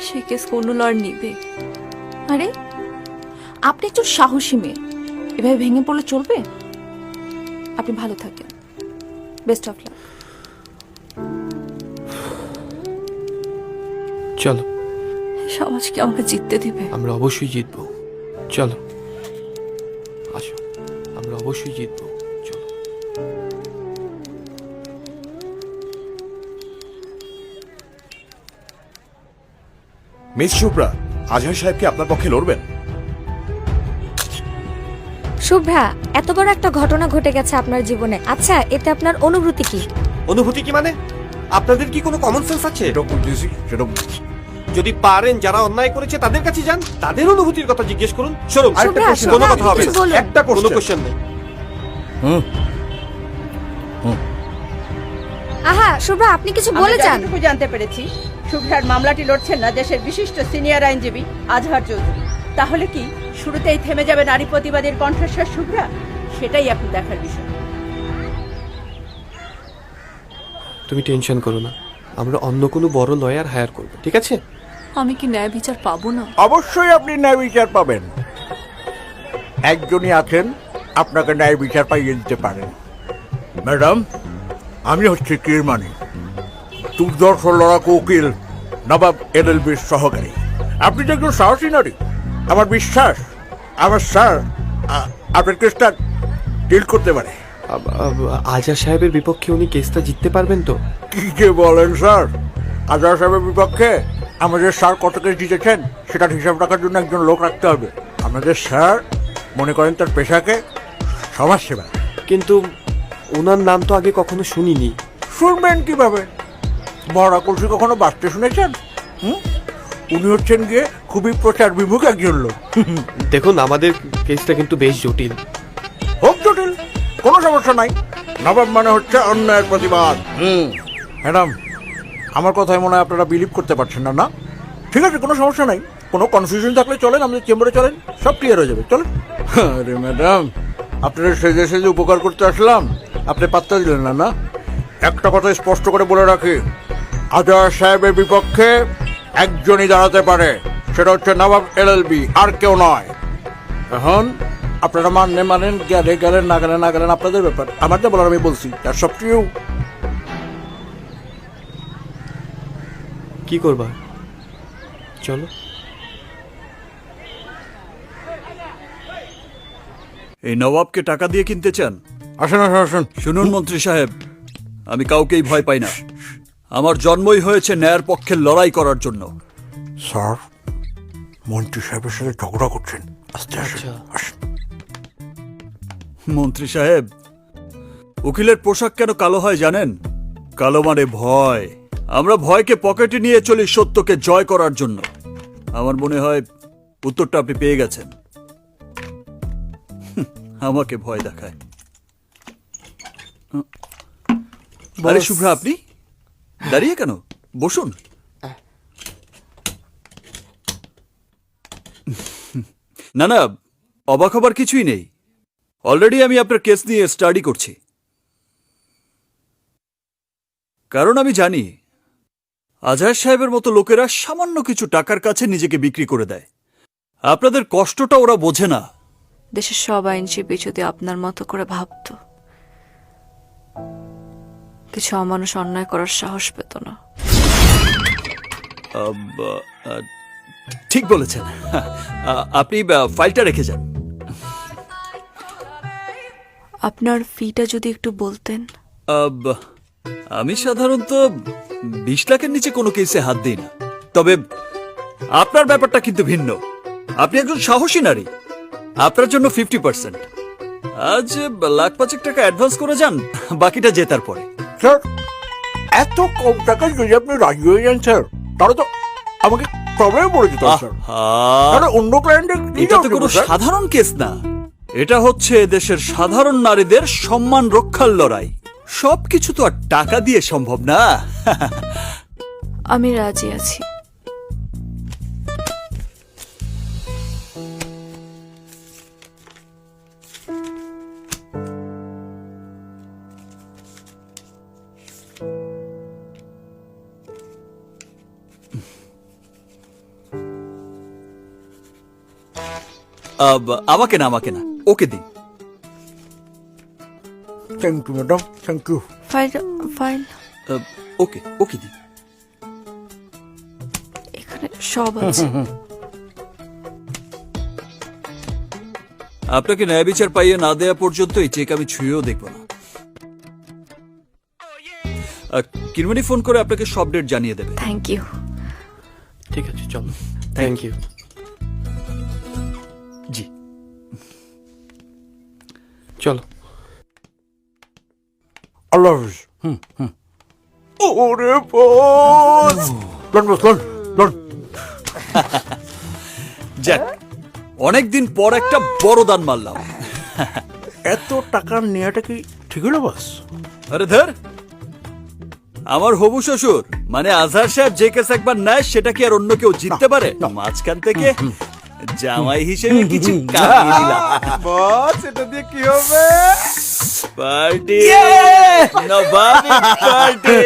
সেই কেস কোনো লয়ার নিবে? আরে আপনি একটু সাহসী মেয়ে, এভাবে ভেঙে পড়লে চলবে? আপনি ভালো থাকেন, বেস্ট অফ লাক। চলো, সমাজ কি আমাকে জিততে দিবে? আমরা অবশ্যই জিতবো। চলো আসো, আমরা অবশ্যই জিতবো। চলো। মিস শুভ্রা, আজহার সাহেব কি আপনার পক্ষে লড়বেন? শুভ্রা, এত বড় একটা ঘটনা ঘটে গেছে আপনার জীবনে। আচ্ছা, এতে আপনার অনুভূতি কি? অনুভূতি কি মানে? আপনাদের কি কোনো কমন সেন্স আছে? সেটা যদি পারেন যারা অন্যায় করেছে তাদের কাছে যান, তাদের অনুভূতির কথা জিজ্ঞেস করুন। শুনুন, শুভ্রা, কোনো কথা হবে কিছু না, বলুন। একটা কোনো কোশ্চেন নেই। আহা, শুভ্রা আপনি কিছু বলে যান। যতটুকু জানতে পেরেছি, শুভ্রার মামলাটি লড়ছেন না দেশের বিশিষ্ট সিনিয়র আইনজীবী আজহার চৌধুরী। তাহলে কি শুরুতেই থেমে যাবে নারী প্রতিবাদের কণ্ঠস্বর শুভ্রা? সেটাই এখন দেখার বিষয়। তুমি টেনশন করো না, আমরা অন্য কোনো বড় লয়ার হায়ার করব, ঠিক আছে? আমি কি ন্যায় বিচার পাবো না? অবশ্যই আপনি ন্যায় বিচার পাবেন। একজনই আছেন আপনাকে ন্যায় বিচার পাইয়ে দিতে পারেন। ম্যাডাম, আমি হচ্ছে কিরমানি, দুর্ধর্ষ লড়াকু উকিল নবাব এলএলবির সহকারী। আপনি তো একজন সাহসী নারী। আমার বিশ্বাস আমার স্যার আপনার কেসটা ডিল করতে পারে। আজহার সাহেবের বিপক্ষে উনি কেসটা জিততে পারবেন তো? কি যে বলেন স্যার? আজহার সাহেবের বিপক্ষে আমাদের স্যার কত কেস জিতেছেন সেটার হিসাব রাখার জন্য একজন লোক রাখতে হবে। আমাদের স্যার মনে করেন তার পেশাকে সমাজসেবা। কিন্তু ওনার নাম তো আগে কখনো শুনিনি। শুনবেন কিভাবে? মরা কলসি কখনো বাঁচতে শুনেছেন? উনি হচ্ছেন গিয়ে খুবই প্রচার বিমুখ একজন লোক। দেখুন, আমাদের কেসটা কিন্তু বেশ জটিল। হোক জটিল, কোনো সমস্যা নাই। নবাব মানে হচ্ছে অন্যায়ের প্রতিবাদ। ম্যাডাম, আমার কথায় মনে হয় আপনারা বিলিভ করতে পারছেন না। না, ঠিক আছে, কোনো সমস্যা নাই। কোনো কনফিউশন থাকলে চলেন, আমাদের চেম্বারে চলেন, সব ক্লিয়ার হয়ে যাবে। চলেন। আরে ম্যাডাম, আপনারা সেজে সেজে উপকার করতে আসলাম, আপনি পাত্তা দিলেন না। না, একটা কথা স্পষ্ট করে বলে রাখি, আজহার সাহেবের বিপক্ষে একজনই দাঁড়াতে পারে, সেটা হচ্ছে নবাব এলএলবি, আর কেউ নয়। এখন আপনারা মানেন, গেলেন না গেলেন আপনাদের ব্যাপার। আমার যা বলার আমি বলছি, তার সব ট্রু। কি করবা? চলো। এই নবাবকে টাকা দিয়ে কিনতে চান? আসেন আসেন আসেন। শুনুন মন্ত্রী সাহেব, আমি কাউকেই ভয় পাই না। আমার জন্মই হয়েছে ন্যায়ের পক্ষে লড়াই করার জন্য। স্যার, মন্ত্রী সাহেবের সাথে ঝগড়া করছেন, আস্তে আসেন। মন্ত্রী সাহেব, উকিলের পোশাক কেন কালো হয় জানেন? কালো মানে ভয়। আমরা ভয়কে পকেটে নিয়ে চলি সত্যকে জয় করার জন্য। আমার মনে হয় উত্তরটা আপনি পেয়ে গেছেন। আমাকে ভয় দেখায়। আরে শুভ্রা, আপনি দাঁড়িয়ে কেন? বসুন। না না, অবাক হবার কিছুই নেই। অলরেডি আমি আপনার কেস নিয়ে স্টাডি করছি। কারণ আমি জানি আজহার সাহেবের মতো লোকেরা সামান্য কিছু টাকার কাছে নিজেকে বিক্রি করে দেয়। আপনাদের কষ্টটা ওরা বোঝে না। দেশের সব আইনজীবী যদি আপনার মতো করে ভাবত, কিছু অমানুষ অন্যায় করার সাহস পেত না। ঠিক বলেছেন। আপনি ফাইলটা রেখে যান। আপনার ফিটা যদি একটু বলতেন। আমি সাধারণত 20 লাখের নিচে কোনো কেসে হাত দিই না, তবে আপনার ব্যাপারটা কিন্তু ভিন্ন। আপনি একজন সাহসী নারী, আপনার জন্য 50%। আজ 1,05,000 টাকা অ্যাডভান্স করে যান, বাকিটা জেতার পরে। স্যার, এত কম টাকায় যদি আপনি রাজি হয়ে যান স্যার, তাহলে তো আমাকে প্রবলেমে পড়ে যেত স্যার। তাহলে অন্য ক্লায়েন্টের এটা তো কোনো সাধারণ কেস না, এটা হচ্ছে দেশের সাধারণ নারীদের সম্মান রক্ষার লড়াই। সবকিছু তো আর টাকা দিয়ে সম্ভব না। আমি রাজি আছি। আমাকে না, ওকে দিন। Thank you madam, thank you. File ওকে দিন। এখানে সব আছে। আপনাকে ন্যায় বিচার পাইয়ে না দেয়া পর্যন্ত এই চেক আমি ছুঁয়েও দেখব না। কিরমানি ফোন করে আপনাকে সব ডেট জানিয়ে দেবে। Thank you. ঠিক আছে, চলো। Thank you. জি, চলো। আল্লাহ হাফিজ। ওরে বস, লন। যাক, অনেকদিন পর একটা বড় দান মারলাম। এত টাকার নেওয়াটা কি ঠিক হলো বস? আরে ধর, আমার হবু শ্বশুর মানে আজহার সাহেব যে কেস একবার নেয় সেটা কি আর অন্য কেউ জিততে পারে? মাঝখান থেকে জামাই হিসেবে কিছু কামিয়ে দিলাম। বস, এটা দিয়ে কি হবে? পার্টি, নবাবী পার্টি।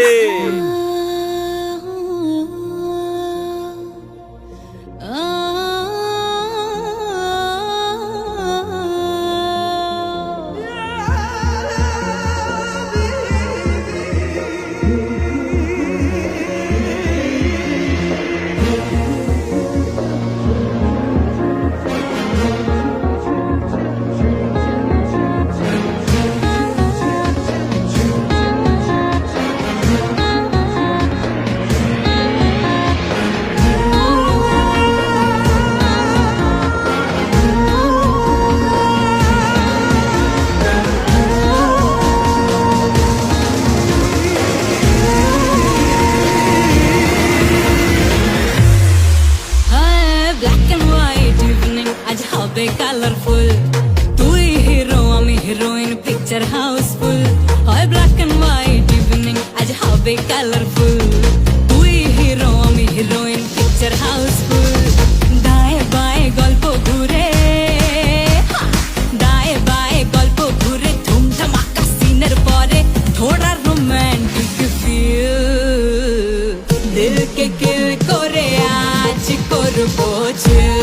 কালারফুল, তুই হিরো আমি হিরোইন, পিকচার হাউসফুল। হয় ব্ল্যাক এন্ড হোয়াইট ইভিনিং, আজ হবে কালারফুল। তুই হিরো আমি হিরোইন, পিকচার হাউসফুল। দায়ে বায়ে গল্প ঘুরে, দায়ে বায়ে গল্প ঘুরে, ধুমধামাকা সিনের পরে থোড়া রোমান্টিক ফিল। দিলকে কিল করে আজ করবো চিল।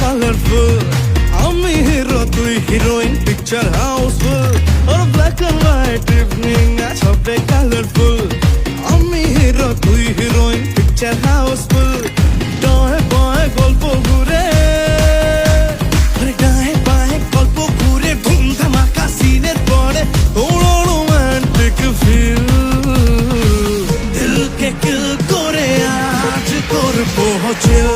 কালারফুল, আমি হিরো তুই হিরোইন, পিকচার হাউসফুল। ওর ব্ল্যাক এন্ড হোয়াইট ইভিনিং আজ হবে কালারফুল। আমি হিরো তুই হিরোইন, পিকচার হাউসফুল। ডায়ে বায়ে গল্প ঘুরে, ডায়ে বায়ে গল্প ঘুরে, ধুমধামাকা সিনের পরে তোড়ো রোমান্টিক ফিল। দিলকে কিল করে আজ করবো চিল।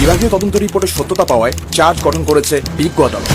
বিভাগীয় তদন্ত রিপোর্টের সত্যতা পাওয়ায় চার্জ গঠন করেছে বিজ্ঞ আদালত।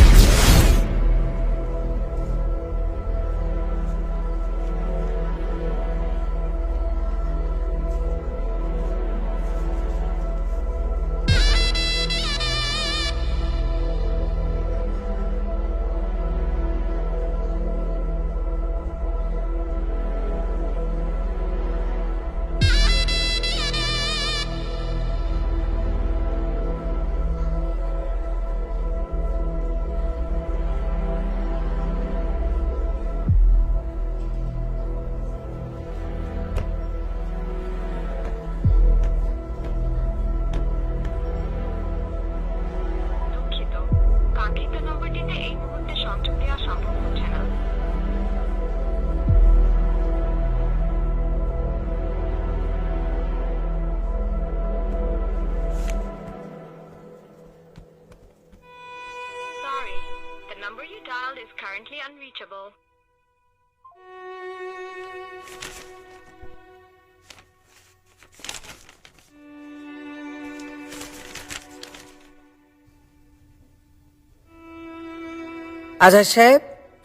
আজহার সাহেব,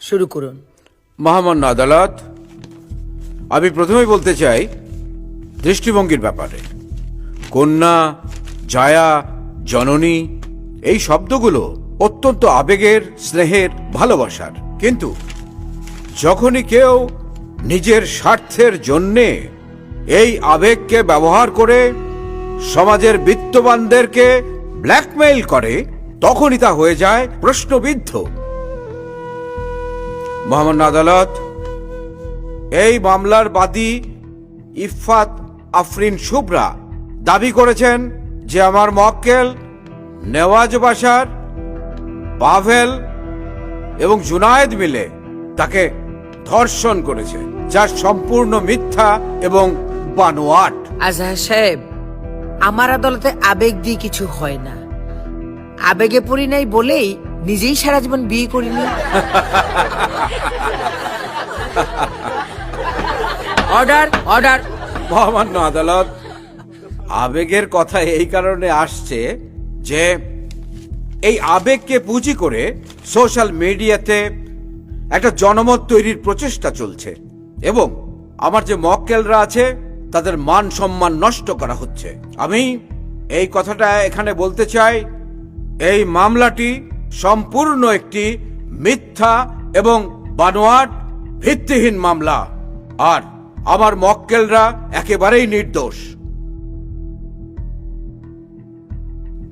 শুরু করুন। মহামান্য আদালত, আমি প্রথমেই বলতে চাই দৃষ্টিভঙ্গির ব্যাপারে। কন্যা, জায়া, জননী এই শব্দগুলো অত্যন্ত আবেগের, স্নেহের, ভালোবাসার। কিন্তু যখনই কেউ নিজের স্বার্থের জন্যে এই আবেগকে ব্যবহার করে সমাজের বিত্তবানদেরকে ব্ল্যাকমেইল করে, তখনই তা হয়ে যায় প্রশ্নবিদ্ধ। মহামান্য আদালত, এই মামলার বাদী ইফফাত আফরিন শুভ্রা দাবি করেছেন যে আমার মক্কেল নেওয়াজ বাশার, পাভেল এবং জুনায়েদ মিলে তাকে ধর্ষণ করেছে, যা সম্পূর্ণ মিথ্যা এবং বানোয়াট। আজহার সাহেব, আমার আদালতে আবেগ দিয়ে কিছু হয় না। আবেগে পড়ি নাই বলেই নিজেই সারা জীবন বিয়ে করিনি। Order, order. মহামান্য আদালত, আবেগের কথা এই কারণে আসছে যে এই আবেগকে পুঁজি করে সোশ্যাল মিডিয়াতে একটা জনমত তৈরির প্রচেষ্টা চলছে এবং আমার যে মক্কেলরা আছে তাদের মান সম্মান নষ্ট করা হচ্ছে। আমি এই কথাটা এখানে বলতে চাই, এই মামলাটি সম্পূর্ণ একটি মিথ্যা এবং বানোয়াট, ভিত্তিহীন মামলা, আর আমার মক্কেলরা একেবারেই নির্দোষ।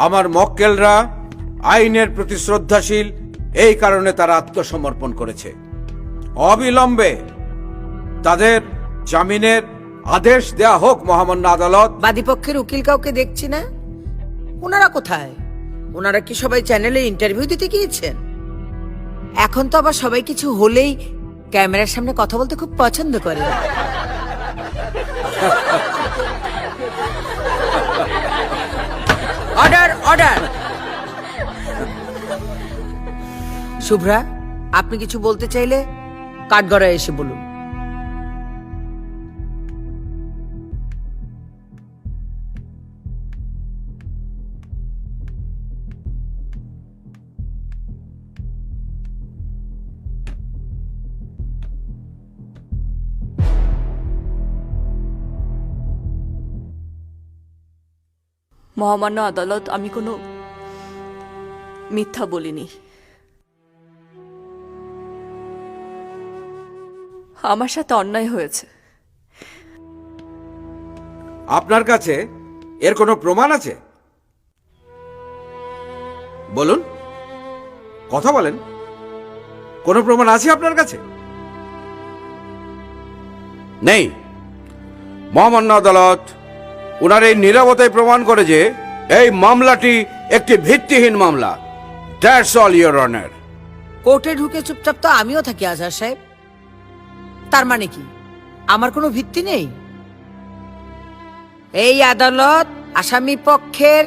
আমার মক্কেলরা আইনের প্রতি শ্রদ্ধাশীল, এই কারণে তারা আত্মসমর্পণ করেছে। অবিলম্বে তাদের জামিনের আদেশ দেয়া হোক মহামান্য আদালত। বাদীপক্ষের উকিল কাউকে দেখছি না। ওনারা কোথায়? ওনারা কি সবাই চ্যানেলে ইন্টারভিউ দিতে গিয়েছেন? এখন তো আবার সবাই কিছু হলেই ক্যামেরার সামনে কথা বলতে খুব পছন্দ করে। Order, order. শুভ্রা, আপনি কিছু বলতে চাইলে কাঠগড়ায় এসে বলুন। মহামান্য আদালত, আমি কোনো মিথ্যা বলিনি। আমার সাথে অন্যায় হয়েছে। আপনার কাছে এর কোনো প্রমাণ আছে? বলুন, কথা বলেন। কোনো প্রমাণ আছে আপনার কাছে? নেই। মহামান্য আদালত, ওনার এই নীরবতায় প্রমাণ করে যে এই মামলাটি একটি ভিত্তিহীন মামলা। That's all your honour. কোর্টে ঢুকে চুপচাপ তো আমিও থাকি আজহার সাহেব। তার মানে কি আমার কোনো ভিত্তি নেই? এই আদালত আসামি পক্ষের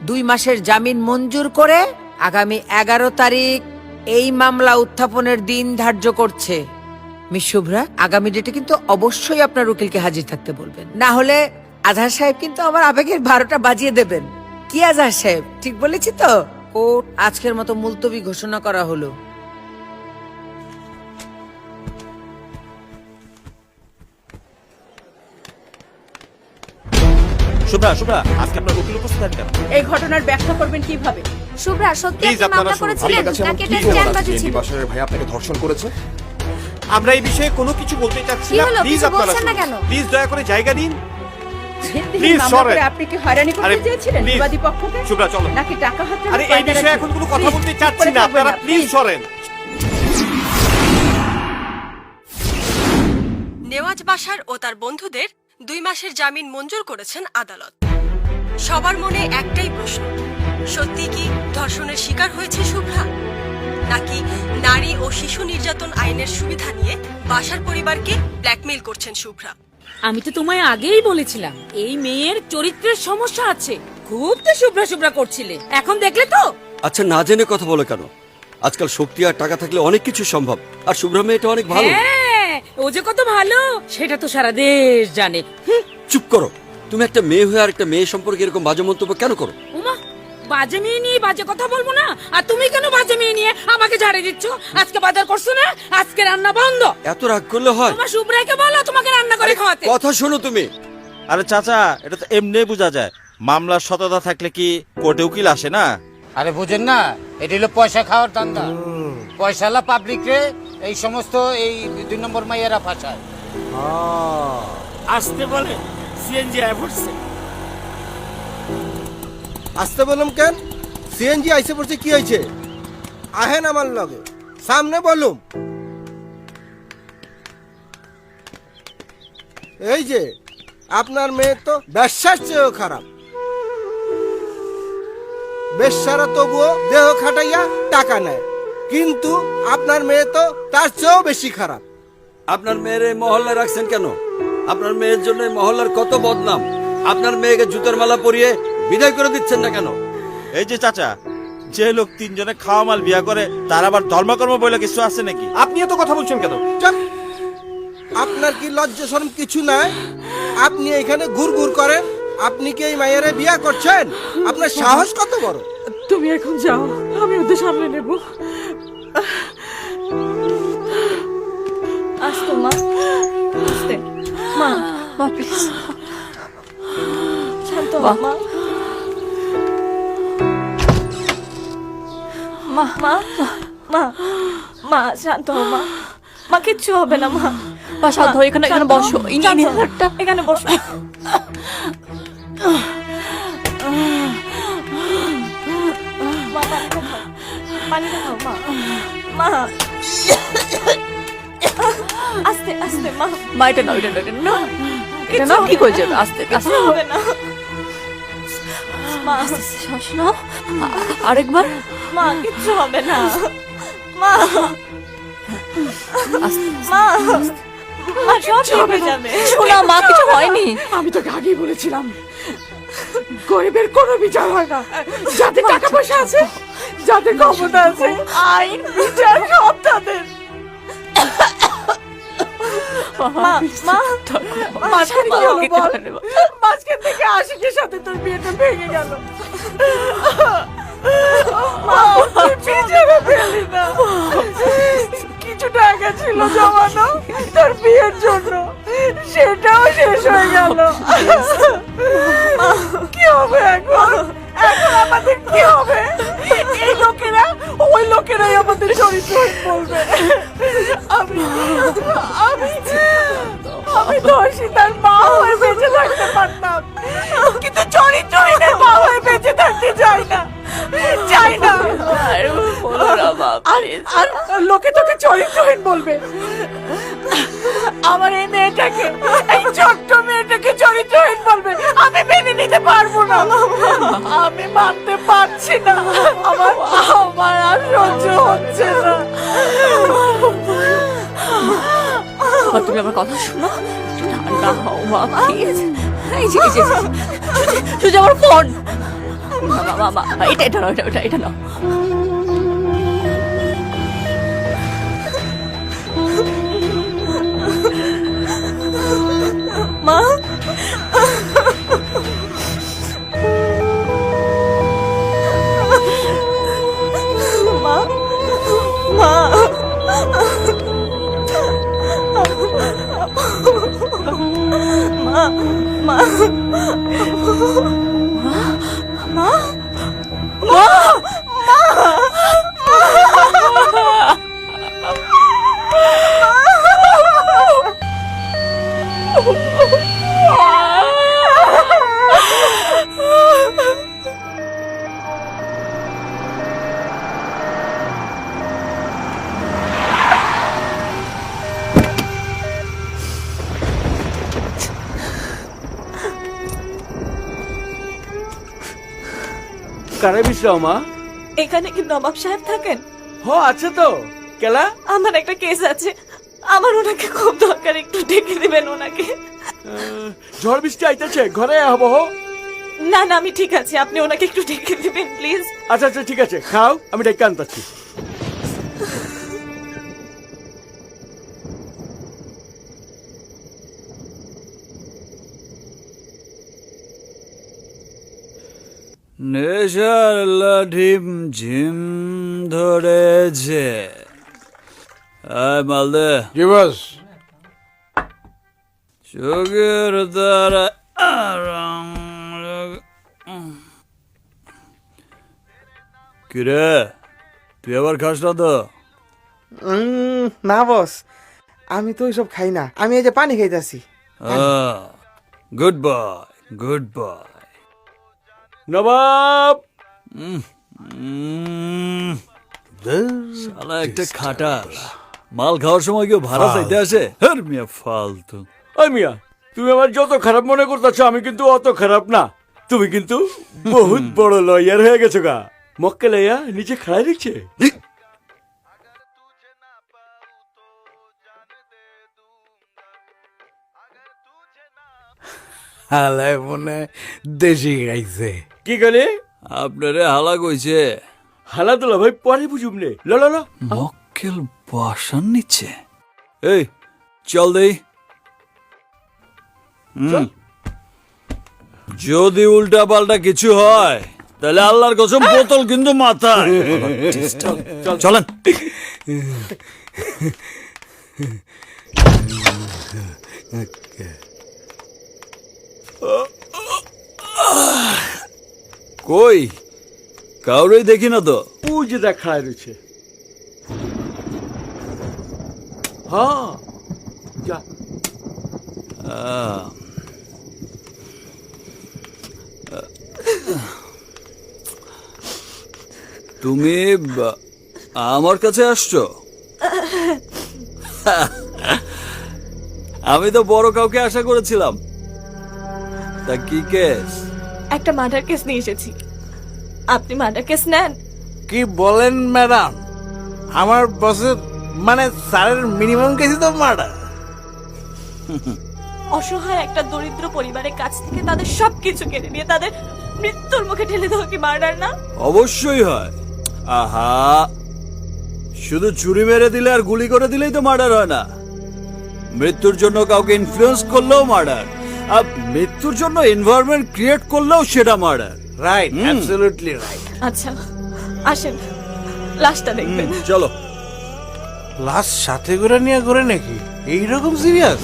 2 মাসের জামিন মঞ্জুর করে আগামী 11 তারিখ এই মামলা উত্থাপনের দিন ধার্য করছে। মিস শুভ্রা, আগামী ডেটে কিন্তু অবশ্যই আপনার উকিলকে হাজির থাকতে বলবেন, না হলে আজহার সাহেব কিন্তু আমার আবেগের 12টা বাজিয়ে দেবেন। কি আজহার সাহেব, ঠিক বলেছি তো? কোর্ট আজকের মতো মুলতবি ঘোষণা করা হলো। শুভ্রা, শুভ্রা, আজকে আপনার উকিল উপস্থিত আছেন কেন? এই ঘটনার ব্যাখ্যা করবেন কিভাবে? শুভ্রা সত্যি প্লিজ আপনি আপনারা মামলা শুনুন, করেছিলেন আপনার কাছে এমন নাকি কি এটা প্রমাণ জানবাজি আছে ছিল? যে বাসারের ভাই আপনাকে ধর্ষণ করেছে? আমরা এই বিষয়ে কোনো কিছু বলতে চাচ্ছি কি না। হলো, প্লিজ কিছু আপনারা বলছেন না কেন? প্লিজ দয়া করে জায়গা দিন। ভিত্তিহীন Please, মামলা সরেন। করে আপনি কি হয়রানি আরে, করতে চেয়েছিলেন please, বিবাদী পক্ষকে? শুভ্রা, চলো। নাকি টাকা হাতে আরে এই বিষয়ে এখন কোনো কথা বলতে চাচ্ছি না, আপনারা প্লিজ সরেন। নেওয়াজ বাশার ও তার বন্ধুদের 2 মাসের জামিন মঞ্জুর করেছেন আদালত। সবার মনে একটাই প্রশ্ন, সত্যি কি ধর্ষণের শিকার হয়েছে শুভ্রা, নাকি নারী ও শিশু নির্যাতন আইনের সুবিধা নিয়ে বাশার পরিবারকে ব্ল্যাকমেইল করছেন শুভ্রা? আমি তো তোমায় আগেই বলেছিলাম এই মেয়ের চরিত্রের সমস্যা আছে। খুব তো শুভ্রা শুভ্রা করছিলে, এখন দেখলে তো। আচ্ছা, না জেনে কথা বলে কেন? আজকাল শক্তি আর টাকা থাকলে অনেক কিছু সম্ভব। আর শুভ্রা মেয়েটা অনেক ভালো। হ্যাঁ, ও যে কত ভালো সেটা তো সারা দেশ জানে। চুপ করো। তুমি একটা মেয়ে হয়ে আর একটা মেয়ে সম্পর্কে এরকম বাজে মন্তব্য কেন করো? উমা, বাজে মেয়ে নিয়ে বাজে কথা বলবো না? আর তুমি কেন বাজে মেয়ে নিয়ে আমাকে ঝাড়ে দিচ্ছ? আজকে বাজার করছো না, আজকে রান্না বন্ধ। এত রাগ করলে হয়? তোমার শুভ্রাকে বলো তোমাকে রান্না করে খাওয়াতে। কথা শোনো তুমি। আরে চাচা, এটা তো এমনি বোঝা যায়। মামলার সততা থাকলে কি কোর্টে উকিল আসে না? আরে বুঝেন না, এটা হলো পয়সা খাওয়ার ধান্দা। পয়সালা পাবলিক রে এই সমস্ত এই 2 নম্বর মাইয়ারা ফাঁসায়। আসতে বলে সিএনজি আয় পড়ছে। আসতে বললাম কেন? সিএনজি আইসে পড়ছে, কি হয়েছে? আহেন আমার লগে, সামনে বলুম। এই যে আপনার মেয়ে তো ব্যবসার চেয়েও খারাপ। বেশ্যারা তবুও দেহ খাটাইয়া টাকা নেয়, কিন্তু আপনার মেয়ে তো তার চেয়েও বেশি খারাপ। আপনার মেয়ের এই মহল্লায় রাখছেন কেন? আপনার মেয়ের জন্য এই মহল্লার কত বদনাম। আপনার মেয়েকে জুতোর মালা পরিয়ে বিদায় করে দিচ্ছেন না কেন? এই যে চাচা, যে লোক 3 জনে খাওয়া মাল বিয়া করে তার আবার ধর্মকর্ম বলে কিছু আছে নাকি? আপনি এত কথা বলছেন কেন? চুপ! আপনার কি লজ্জা শরম কিছু নাই? আপনি এখানে ঘুরঘুর করেন। আপনি কি এই মায়েরে বিয়া করছেন? আপনার সাহস কত বড়? তুমি এখন যাও, আমি ওদের সামনে নেব। আসতো মা, আসতে মা, মা প্লিজ শান্ত হও মা। মা, মা, মা, মা শান্ত হও মা। মা কিচ্ছু হবে না মা। মা শান্ত হও, এখানে এখানে বসো। এখানে বসো। মা, পানিটা খাও মা। মা আস্তে আস্তে মা। মা এটা নাও, এটা নাও, এটা নাও, এটা নাও, ঠিক হয়ে যাবে। আস্তে আস্তে হবে না মা, আস্তে আস্তে শ্বাস নাও। আরেকবার মা, কিচ্ছু হবে না মা। মা, মা সব ঠিক হয়ে যাবে। শোনা মা, কিছু হয়নি। আমি তোকে আগেই বলেছিলাম, গরিবের কোনো বিচার হয় না। যাদের টাকা পয়সা আছে, যাদের ক্ষমতা আছে, আইন বিচার সব তাদের। মা, মা, মাঝখানে কি হলো বল? মাঝখান থেকে আশিকের সাথে তোর বিয়েটা ভেঙে গেল। মা, তুই পিছনে ফেলি না। কিছু টাকা ছিল জমানো তোর বিয়ের জন্য, সেটাও শেষ হয়ে গেল। কি হবে এখন? এখন আমাদের কি হবে? এই লোকেরা, ওই লোকেরাই আমাদের চরিত্রহীন বলবে। আমি ধর্ষিতার মা হয়ে বেঁচে থাকতে পারতাম, কিন্তু চরিত্রহীনের মা হয়ে বেঁচে থাকতে চাই না, চাই না। আর লোকে তোকে চরিত্রহীন বলবে। আমার এই মেয়েটাকে, এই ছোট্ট মেয়েটাকে চরিত্রহীন বলবে, আমি মেনে নিতে পারবো না। আমি মানতে পারছি না। আমার আর সহ্য হচ্ছে না। তুমি আমার কথা শোনো, ঠান্ডা হও মা প্লিজ। এই যে সুজি, আমার ফোন। মা, এটা নাও, এটা নাও। মা, মা মা মা কারে বিশ্রাও মা? এখানে কি নবাব সাহেব থাকেন? হ আছে তো। কেলা? আমার একটা কেস আছে, আমার ওনাকে খুব দরকার, একটু ডেকে দিবেন ওনাকে। ঝড় বৃষ্টি আইতেছে, ঘরে হবো। না না আমি ঠিক আছে, আপনি ওনাকে একটু ডেকে দিবেন প্লিজ। আচ্ছা আচ্ছা ঠিক আছে, খাও, আমি ডেকে আনতাছি। নেশার লাঠিম ঝিম ধরেছে। আয় মালদে। জি বস। চোখের দ্বারা কিরে, তুই আবার খাস না তো? না বস, আমি তো ওইসব খাই না, আমি এই যে পানি খাইতেছি। Good boy, good boy. নবাব শালা একটা খাটাস, মাল খাওয়ার সময় কেউ ভাড়া চাইতে আসে? হ্যাঁ মিয়া ফালতু। ওই মিয়া, তুমি আমার যত খারাপ মনে করতেছো আমি কিন্তু অত খারাপ না। তুমি কিন্তু বহুত বড় লয়ার হয়ে গেছো গা। মক্কে লইয়া নিচে খাড়াই দিচ্ছে। হালায় মনে দেশি গাইছে। কি গেলে? আপনারে হালা কইছে। হালা তোলা ভাই পরে বুঝুম নে। ল ল ল। মক্কেল বাসার নিচে। এই চল দেই। যদি উল্টা পাল্টা কিছু হয় তাহলে আল্লাহর কসম বোতল কিন্তু মাথায়। চলেন। কই কাউরেই দেখি না তো। ওই যে দেখ খাড়াই রয়েছে। হ্যাঁ যা। তুমি আমার কাছে আসছো? আমি তো বড় কাউকে আশা করেছিলাম। তা কি কেস? একটা মার্ডার কেস নিয়ে এসেছি, আপনি মার্ডার কেস নেন? কি বলেন ম্যাডাম, আমার বসের মানে স্যারের মিনিমাম কেসই তো মার্ডার। অসহায় একটা দরিদ্র পরিবারের কাছ থেকে তাদের সবকিছু কেড়ে নিয়ে তাদের মৃত্যুর মুখে ঠেলে দেওয়া কি মার্ডার না? অবশ্যই হয়। আহা, শুধু ছুরি মেরে দিলে আর গুলি করে দিলেই তো মার্ডার হয় না। মৃত্যুর জন্য কাউকে ইনফ্লুয়েন্স করলেও মার্ডার, আর মৃত্যুর জন্য এনভায়রনমেন্ট ক্রিয়েট করলেও সেটা মার্ডার। Right, absolutely right. আচ্ছা আসেন, লাশটা দেখবেন। চলো। লাশ সাথে করে নিয়ে ঘুরে নাকি? এইরকম সিরিয়াস?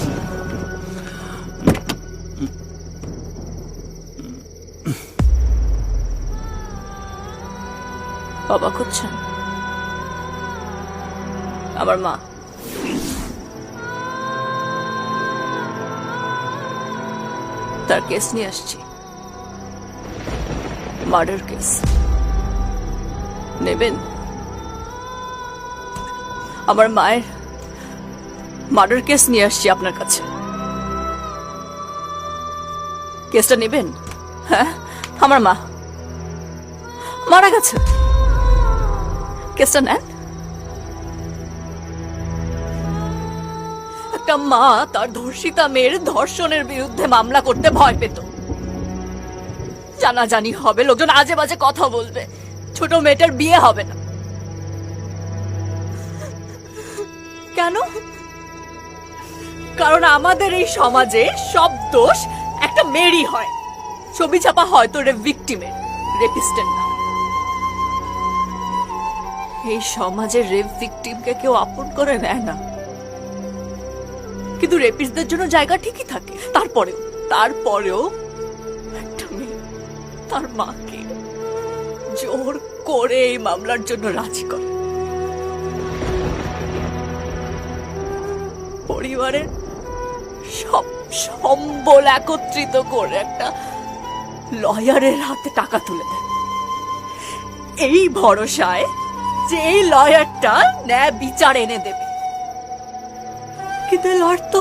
অবাক হচ্ছেন? আমার মা তার কেস নিয়ে আসছি, মার্ডার কেস। নেবেন? আমার মায়ের মার্ডার কেস নিয়ে আসছি আপনার কাছে, কেসটা নেবেন? হ্যাঁ, আমার মা মারা গেছে, কেসটা নেন। একটা মা তার ধর্ষিতা মেয়ের ধর্ষণের বিরুদ্ধে মামলা করতে ভয় পেত। জানাজানি হবে, লোকজন আজে বাজে কথা বলবে, ছোট মেয়েটার বিয়ে হবে না। কেন? কারণ আমাদের এই সমাজে সব দোষ একটা মেয়েরই হয়। ছবি ছাপা হয়তো ভিকটিমের, রেপিস্টের না। এই সমাজের রেপ ভিকটিমকে কেউ আপন করে নেয় না, কিন্তু রেপিস্টদের জন্য জায়গা ঠিকই থাকে। তারপরেও একটা মেয়ে তার মাকে জোর করে এই মামলার জন্য রাজি করে। পরিবারের সব সম্বল একত্রিত করে একটা লয়ারের হাতে টাকা তুলে দেয় এই ভরসায় যে এই লয়ারটা ন্যায় বিচার এনে দেবে। কিন্তু লয়ার তো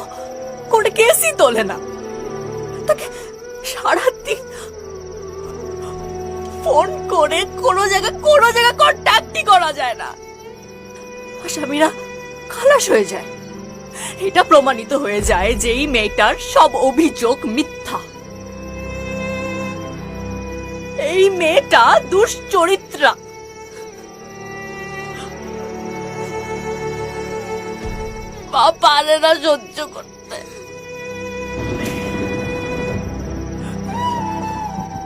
কোনো কেসই তোলে না, তাকে সারাদিন ফোন করে কোনো জায়গায় কন্ট্যাক্টই করা যায় না। আসামিরা খালাস হয়ে যায়। এটা প্রমাণিত হয়ে যায় যে এই মেয়েটার সব অভিযোগ মিথ্যা। এই মেয়েটা দুশ্চরিত্রা। মা পারে না সহ্য করতে।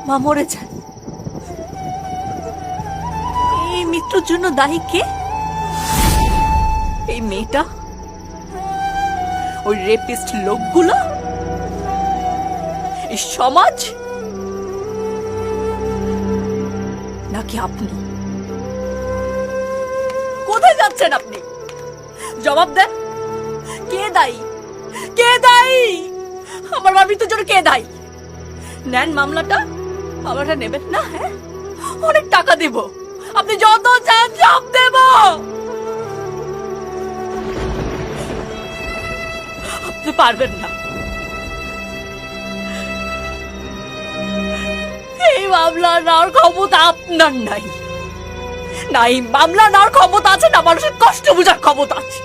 মা মরে যায়। এই মৃত্যুর জন্য দায়ী কে? এই মেয়েটা, ওই রেপিস্ট লোকগুলো, এই সমাজ, নাকি আপনি? কোথায় যাচ্ছেন আপনি? জবাব দেন। কে দায়ী? কে দায়ী? আমার মৃত্যুর জন্য কে দায়ী? নেন মামলাটা নেবেন না? হ্যাঁ, অনেক টাকা দেব, আপনি যত চান সব দেব। আপনি পারবেন না। এই মামলা নেওয়ার ক্ষমতা আপনার নাই। নাই মামলা নেওয়ার ক্ষমতা আছে, না মানুষের কষ্ট বোঝার ক্ষমতা আছে।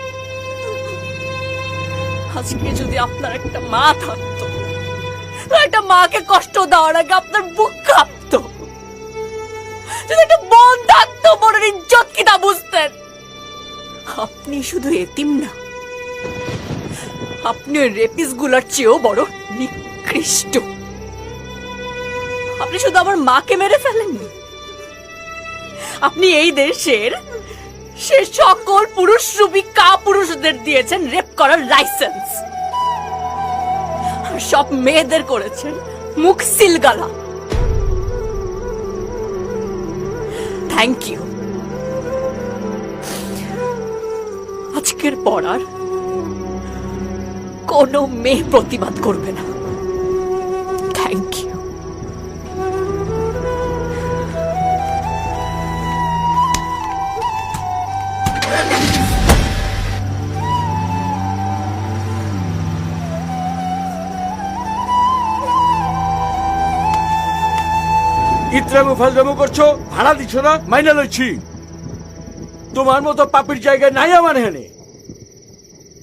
আজকে যদি আপনার একটা মা থাকতো, একটা মাকে কষ্ট দেওয়ার আগে আপনার বুক কাঁপতো। যদি একটা বোন থাকতো, বোনের ইজ্জত কি তা বুঝতেন। আপনি শুধু এতিম না, আপনি ওই রেপিস গুলার চেয়েও বড় নিকৃষ্ট। আপনি শুধু আমার মাকে মেরে ফেলেননি, আপনি এই দেশের সে সকল পুরুষরূপী কাপুরুষদের দিয়েছেন রেপ করার লাইসেন্স। আর সব মেয়েদের করেছেন মুখ সিলগালা। Thank you. আজকের পর আর কোনো মেয়ে প্রতিবাদ করবে না। Thank you. ইত্রামু ফালদামু করছো, ভাড়া দিচ্ছ না, মাইনা লইছি। তোমার মতো পাপির জায়গায় নাই আমার হেনে।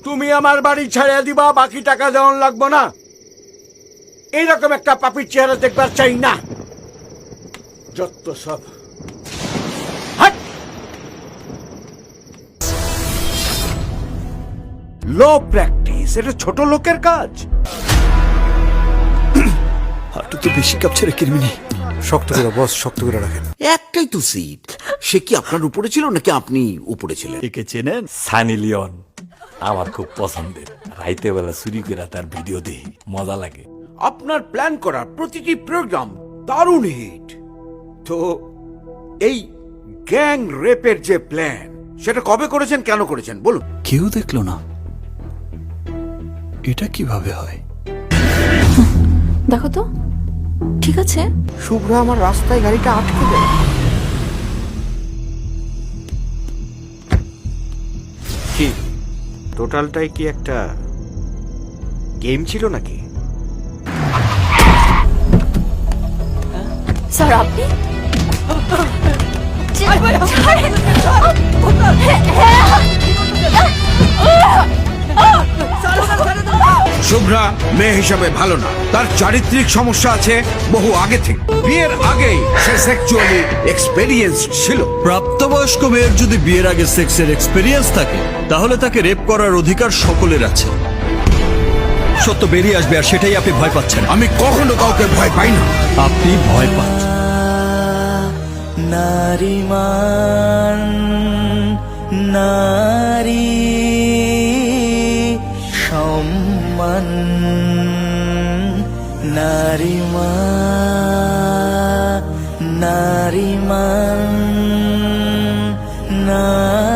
তুমি আমার বাড়ি ছাড়িয়ে দিবা, বাকি টাকা দেওয়ান লাগবো না। এইরকম একটা পাপির চেহারা দেখবার চাই না। যত সব লো প্র্যাকটিস, এটা ছোট লোকের কাজ। হাঁটু তো বেশি কাঁপছে রে কিরমিনি। শক্ত করে বস, শক্ত করে রাখেন। একটাই তো সিট, সে কি আপনার উপরে ছিল নাকি আপনি উপরে ছিলেন? একে চেনেন? সানি লিওন আমার খুব পছন্দের। রাইতে বেলা চুরি করে তার ভিডিও দেখি, মজা লাগে। আপনার প্ল্যান করা প্রতিটি প্রোগ্রাম দারুণ হিট। তো এই গ্যাং রেপের যে প্ল্যান, সেটা কবে করেছেন, কেন করেছেন বলুন। কেউ দেখলো না, এটা কিভাবে হয়? দেখো তো, ঠিক আছে। শুভ্রা আমার রাস্তায় গাড়িটা আটকে দেয়। কি টোটালটাই কি একটা গেম ছিল নাকি? স্যার আপনি শুভ্রা মেয়ে হিসাবে ভালো না, তার চারিত্রিক সমস্যা আছে বহু আগে থেকে। বিয়ের আগেই সে সেক্সুয়ালি এক্সপেরিয়েন্স ছিল। প্রাপ্তবয়স্ক মেয়ের যদি বিয়ের আগে সেক্সের এক্সপেরিয়েন্স থাকে, তাহলে তাকে রেপ করার অধিকার সকলের আছে। সত্য বেরিয়ে আসবে, আর সেটাই আপনি ভয় পাচ্ছেন। আমি কখনো কাউকে ভয় পাই না। আপনি ভয় পান। নারীমান নারী সম্মান নারীমান না